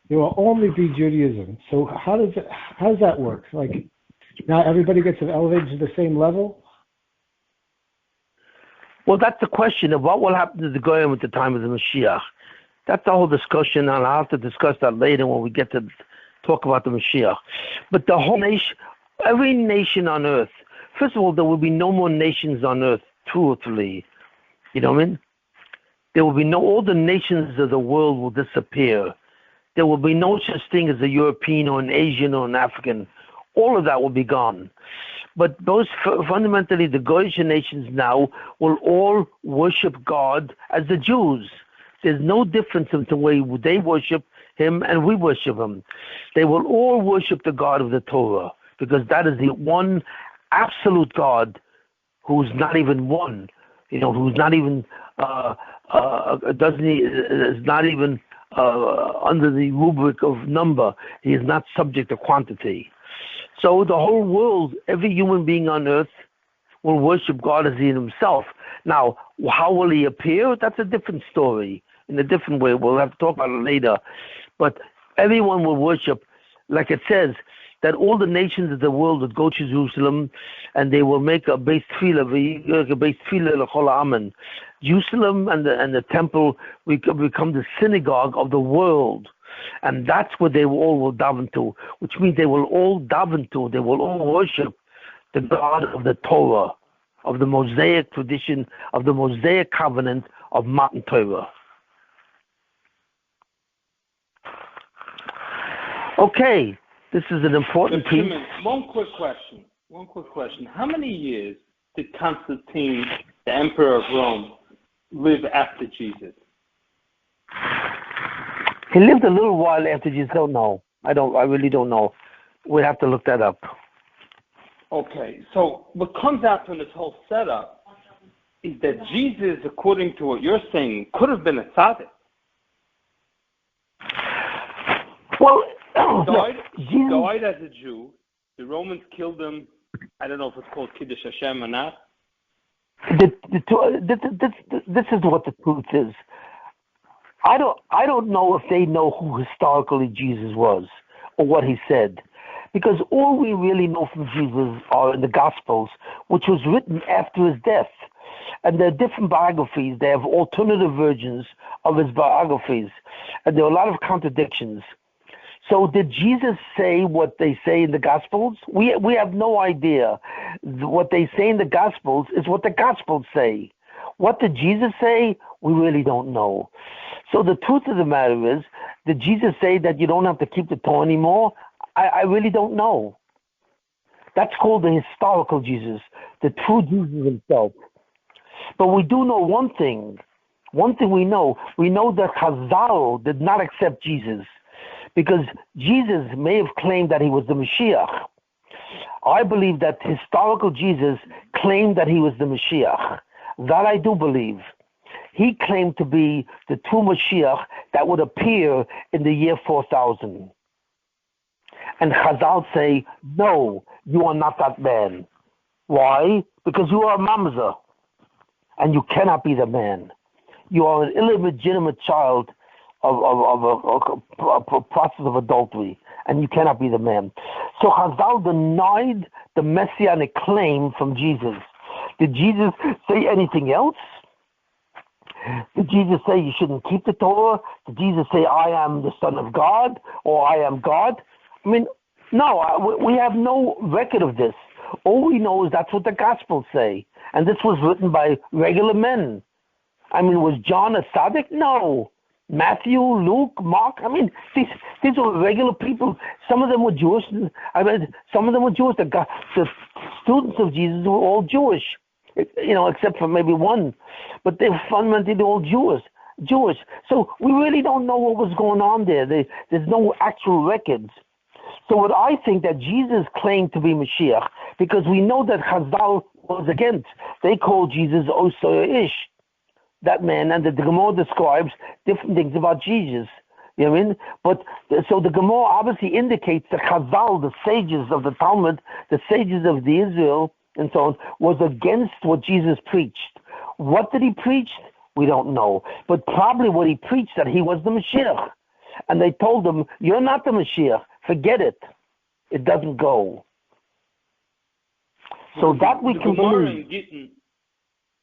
there will only be Judaism. So how does that work? Like, now everybody gets elevated to the same level? Well, that's the question of what will happen to the Goyim at the time of the Mashiach. That's the whole discussion, and I'll have to discuss that later when we get to talk about the Mashiach. But the whole nation, every nation on earth, first of all, there will be no more nations on earth, truthfully. You know what I mean? There will be all the nations of the world will disappear. There will be no such thing as a European or an Asian or an African. All of that will be gone. But those fundamentally, the Goyish nations now will all worship God as the Jews. There's no difference in the way they worship him and we worship him. They will all worship the God of the Torah, because that is the one absolute God who's not even one, who's not even is not even under the rubric of number. He is not subject to quantity. So the whole world, every human being on earth, will worship God as in himself. Now, how will he appear? That's a different story, in a different way. We'll have to talk about it later. But everyone will worship, like it says, that all the nations of the world would go to Jerusalem and they will make a base tefillah amen. Jerusalem and the temple will become the synagogue of the world. And that's where they all will daven to, which means they will all daven to, they will all worship the God of the Torah, of the Mosaic tradition, of the Mosaic covenant of Matan Torah. Okay, this is an important piece. One quick question. How many years did Constantine, the Emperor of Rome, live after Jesus? He lived a little while after Jesus. Don't know. I really don't know. We'd have to look that up. Okay, so what comes out from this whole setup is that Jesus, according to what you're saying, could have been a tzaddik. Well, he died as a Jew. The Romans killed him. I don't know if it's called Kiddush Hashem or not. This is what the truth is. I don't know if they know who historically Jesus was or what he said, because all we really know from Jesus are in the Gospels, which was written after his death. And there are different biographies. They have alternative versions of his biographies, and there are a lot of contradictions. So did Jesus say what they say in the Gospels? We have no idea. What they say in the Gospels is what the Gospels say. What did Jesus say? We really don't know. So the truth of the matter is, did Jesus say that you don't have to keep the Torah anymore? I really don't know. That's called the historical Jesus, the true Jesus himself. But we do know one thing. One thing we know that Chazal did not accept Jesus, because Jesus may have claimed that he was the Mashiach. I believe that historical Jesus claimed that he was the Mashiach. That I do believe. He claimed to be the true Mashiach that would appear in the year 4000. And Chazal say, no, you are not that man. Why? Because you are a mamzer, and you cannot be the man. You are an illegitimate child of a process of adultery, and you cannot be the man. So Chazal denied the messianic claim from Jesus. Did Jesus say anything else? Did Jesus say you shouldn't keep the Torah? Did Jesus say I am the Son of God or I am God? I mean, no, we have no record of this. All we know is that's what the Gospels say. And this was written by regular men. I mean, was John a tzaddik? No. Matthew, Luke, Mark, I mean, these were regular people. Some of them were Jewish. I read some of them were Jewish. The students of Jesus were all Jewish, except for maybe one. But they were fundamentally all Jewish. So we really don't know what was going on there. There's no actual records. So what I think that Jesus claimed to be Mashiach, because we know that Chazal was against. They called Jesus Osoya Ish, that man, and the Gemara describes different things about Jesus. You know what I mean? But so the Gemara obviously indicates that Chazal, the sages of the Talmud, the sages of the Israel, and so on, was against what Jesus preached. What did he preach? We don't know. But probably what he preached, that he was the Mashiach. And they told him, you're not the Mashiach. Forget it. It doesn't go. So that we can believe.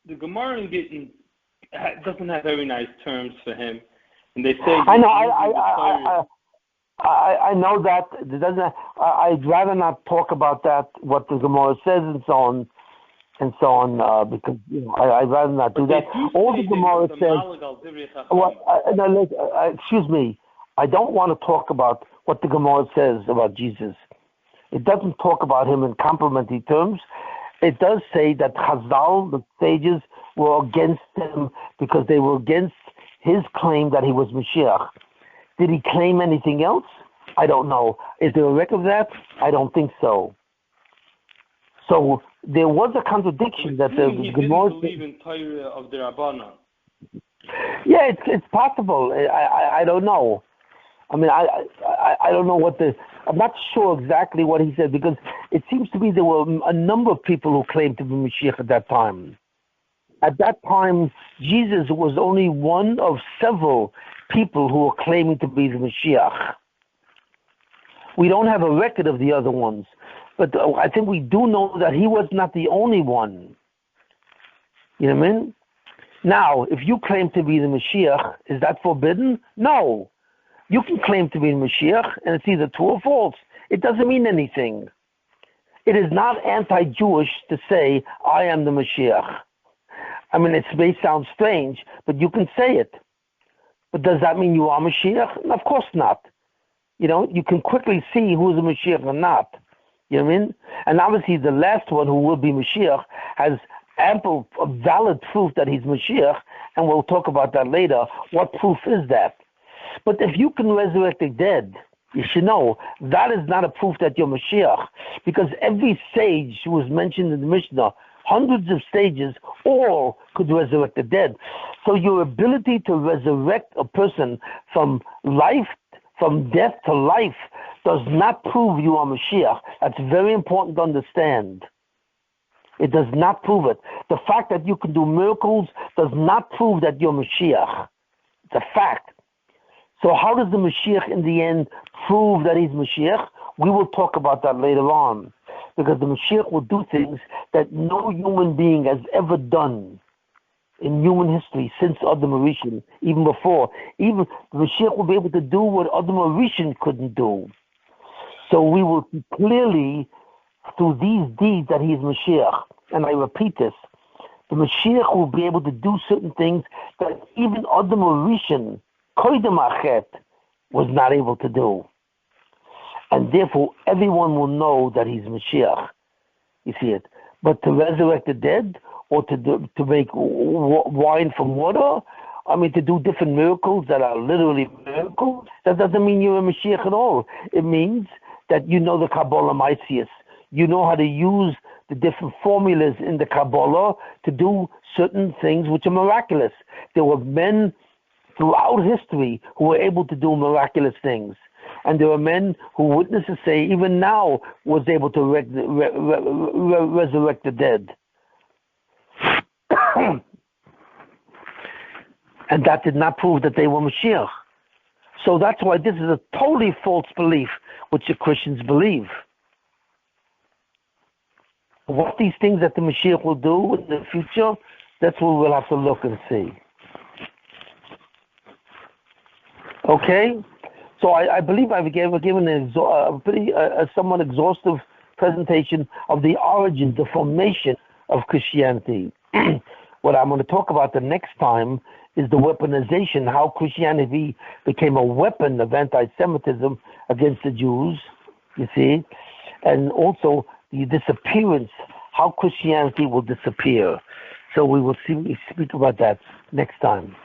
The Gemara in Gittin doesn't have very nice terms for him. And they say... I know. I know that. It doesn't. I'd rather not talk about that, what the Gemara says and so on, because I'd rather not do that. All the Gemara says... excuse me. I don't want to talk about what the Gemara says about Jesus. It doesn't talk about him in complimentary terms. It does say that Chazal, the sages, were against him because they were against his claim that he was Mashiach. Did he claim anything else? I don't know. Is there a record of that? I don't think so. So there was a contradiction that the Gemara didn't believe in Torah of the Rabbanan. Yeah, it's possible. I don't know. I mean, I don't know I'm not sure exactly what he said, because it seems to me there were a number of people who claimed to be Mashiach at that time. At that time, Jesus was only one of several people who were claiming to be the Mashiach. We don't have a record of the other ones, but I think we do know that he was not the only one. You know what I mean? Now, if you claim to be the Mashiach, is that forbidden? No. You can claim to be the Mashiach, and it's either true or false. It doesn't mean anything. It is not anti-Jewish to say, I am the Mashiach. I mean, it may sound strange, but you can say it. But does that mean you are Mashiach? Of course not. You know, you can quickly see who's a Mashiach or not. You know what I mean? And obviously the last one who will be Mashiach has ample, valid proof that he's Mashiach, and we'll talk about that later. What proof is that? But if you can resurrect the dead, you should know that is not a proof that you're Mashiach, because every sage who was mentioned in the Mishnah, hundreds of sages, all could resurrect the dead. So your ability to resurrect a person from life, from death to life, does not prove you are Mashiach. That's very important to understand. It does not prove it. The fact that you can do miracles does not prove that you're Mashiach. It's a fact. So how does the Mashiach in the end prove that he's Mashiach? We will talk about that later on, because the Mashiach will do things that no human being has ever done in human history since Adam Rishon, even before. Even the Mashiach will be able to do what Adam Rishon couldn't do. So we will see clearly through these deeds that he is Mashiach. And I repeat this, the Mashiach will be able to do certain things that even Adam Rishon, Koydem Achet, was not able to do. And therefore, everyone will know that he's Mashiach. You see it. But to resurrect the dead, or to make wine from water, I mean, to do different miracles that are literally miracles, that doesn't mean you're a Mashiach at all. It means that you know the Kabbalah Maitzias. You know how to use the different formulas in the Kabbalah to do certain things which are miraculous. There were men throughout history who were able to do miraculous things. And there are men who witnesses say even now was able to resurrect the dead. And that did not prove that they were Mashiach. So that's why this is a totally false belief which the Christians believe. What these things that the Mashiach will do in the future, that's what we'll have to look and see. Okay? So I believe I've given a somewhat exhaustive presentation of the origin, the formation of Christianity. What I'm going to talk about the next time is the weaponization, how Christianity became a weapon of anti-Semitism against the Jews, you see, and also the disappearance, how Christianity will disappear. So we will speak about that next time.